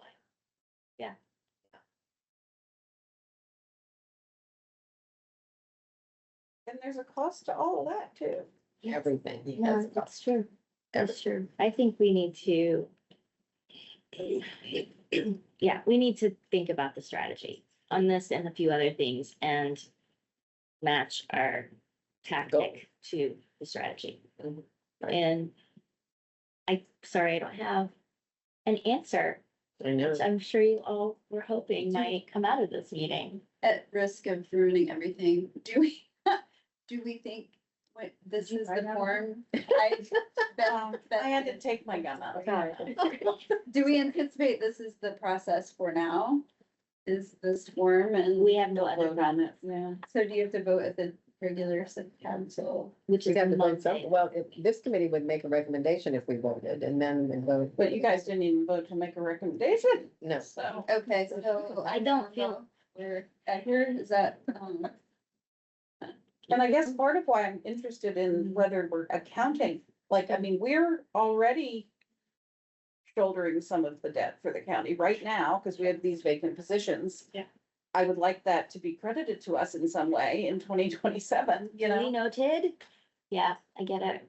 And there's a cost to all of that too. Everything. No, has a cost. that's true. That's true. I think we need to. Yeah, we need to think about the strategy on this and a few other things and match our tactic to the strategy. And sorry, I don't have an answer I know. which I'm sure you all were hoping might come out of this meeting. At risk of ruining everything, do we think, what, this is the form? I had to take my gum out. Do we anticipate this is the process for now? Is this form and? We have no other vote on it? comments, Yeah, so do you have to vote at the regular city council? which We is have to vote Monday. something. Well, this committee would make a recommendation if we voted and then we vote. But you guys didn't even vote to make a recommendation, No. so. Okay, so. I don't feel- We're accurate, is that, And I guess part of why I'm interested in whether we're accounting, like, I mean, we're already shouldering some of the debt for the county right now, because we have these vacant positions. Yeah. I would like that to be credited to us in some way in 2027, you Duly know? noted. Yeah, I get it.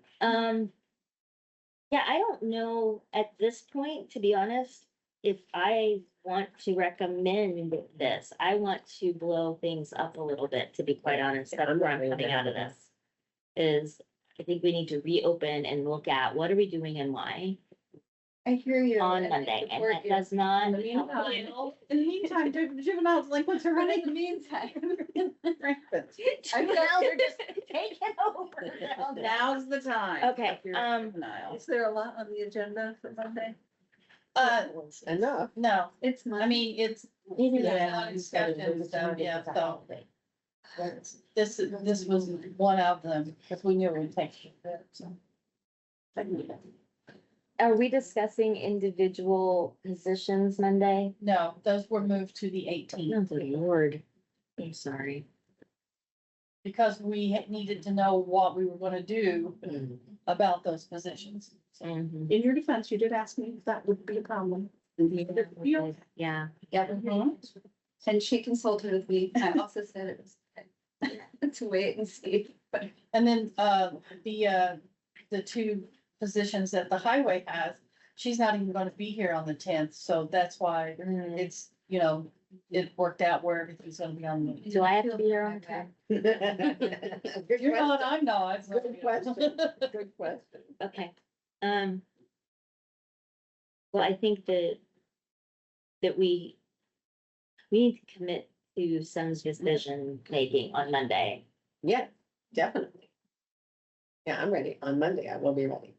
Yeah, I don't know at this point, to be honest, if I want to recommend this. I want to blow things up a little bit, to be quite honest. That's I'm where not I'm really coming out of down with this. Is I think we need to reopen and look at what are we doing and why I hear you. on and I Monday, and support that you. does not. In the meantime, juvenile delinquents are But running in the meantime. rampant. Now they're just taking over. Now's the time. Okay, Juvenile. Is there a lot on the agenda for Monday? Enough. No, It's I my, mean, it's, yeah, discussion and stuff, yeah, so. This was one of them, because we knew it would take a bit, so. Are we discussing individual positions Monday? No, those were moved to the Oh, 18th, good Lord. I'm sorry. because we needed to know what we were gonna do about those positions. Mhm. In your defense, you did ask me if that would be a problem. Yeah. yeah, Mhm. and she consulted with me. I also said it was to wait and see, but And then, the two positions that the highway has, she's not even gonna be here on the 10th, so that's why Mm. it's, you know, it worked out where everything's gonna be on the. Do I have to be here on time? Good You're not, question. I'm not. Good question. Good question. Okay, well, I think that we need to commit to some decision making on Monday. Yeah, definitely. Yeah, I'm ready. On Monday, I will be ready.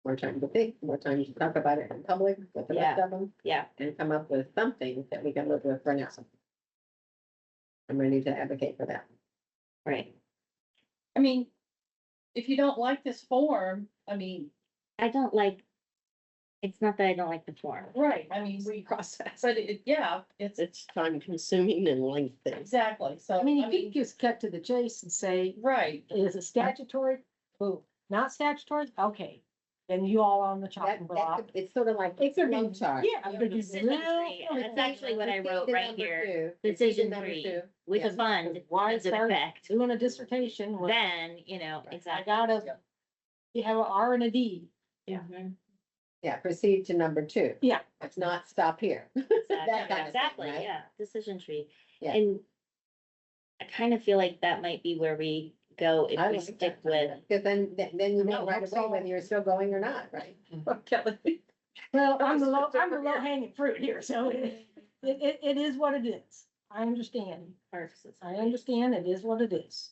More time to think, more time to talk about it in public with the rest of them. Yeah. And come up with something that we can live with for now. I'm ready to advocate for that. Right. I mean, if you don't like this form, I mean, I don't like, it's not that I don't like the form. right, I mean, we process, but yeah, It's time consuming and lengthy. exactly, so, I mean, if you just cut to the chase and say, right, is it statutory? Boom, not statutory? Okay, then you all on the chopping block. It's sort of like. It could be- flow chart. Yeah, it could be Decision real tree, quick. that's actually what I Proceed wrote to right number here. two. Proceed to Decision number tree, two. with Yeah. a fund, Why does it start affect? doing a dissertation when Then, you know, I exactly. gotta, you have an R and a D. Mhm. Yeah, proceed to number two. Yeah. It's not stop here. That kind of thing, Exactly, right? yeah, decision tree. Yeah. And I kind of feel like that might be where we go if I we like stick that. with. Cause then you know No, right that's away all. whether you're still going or not, right? Kelly. Well, I'm the low hanging fruit here, so it is what it is. I understand. I understand it is what it is.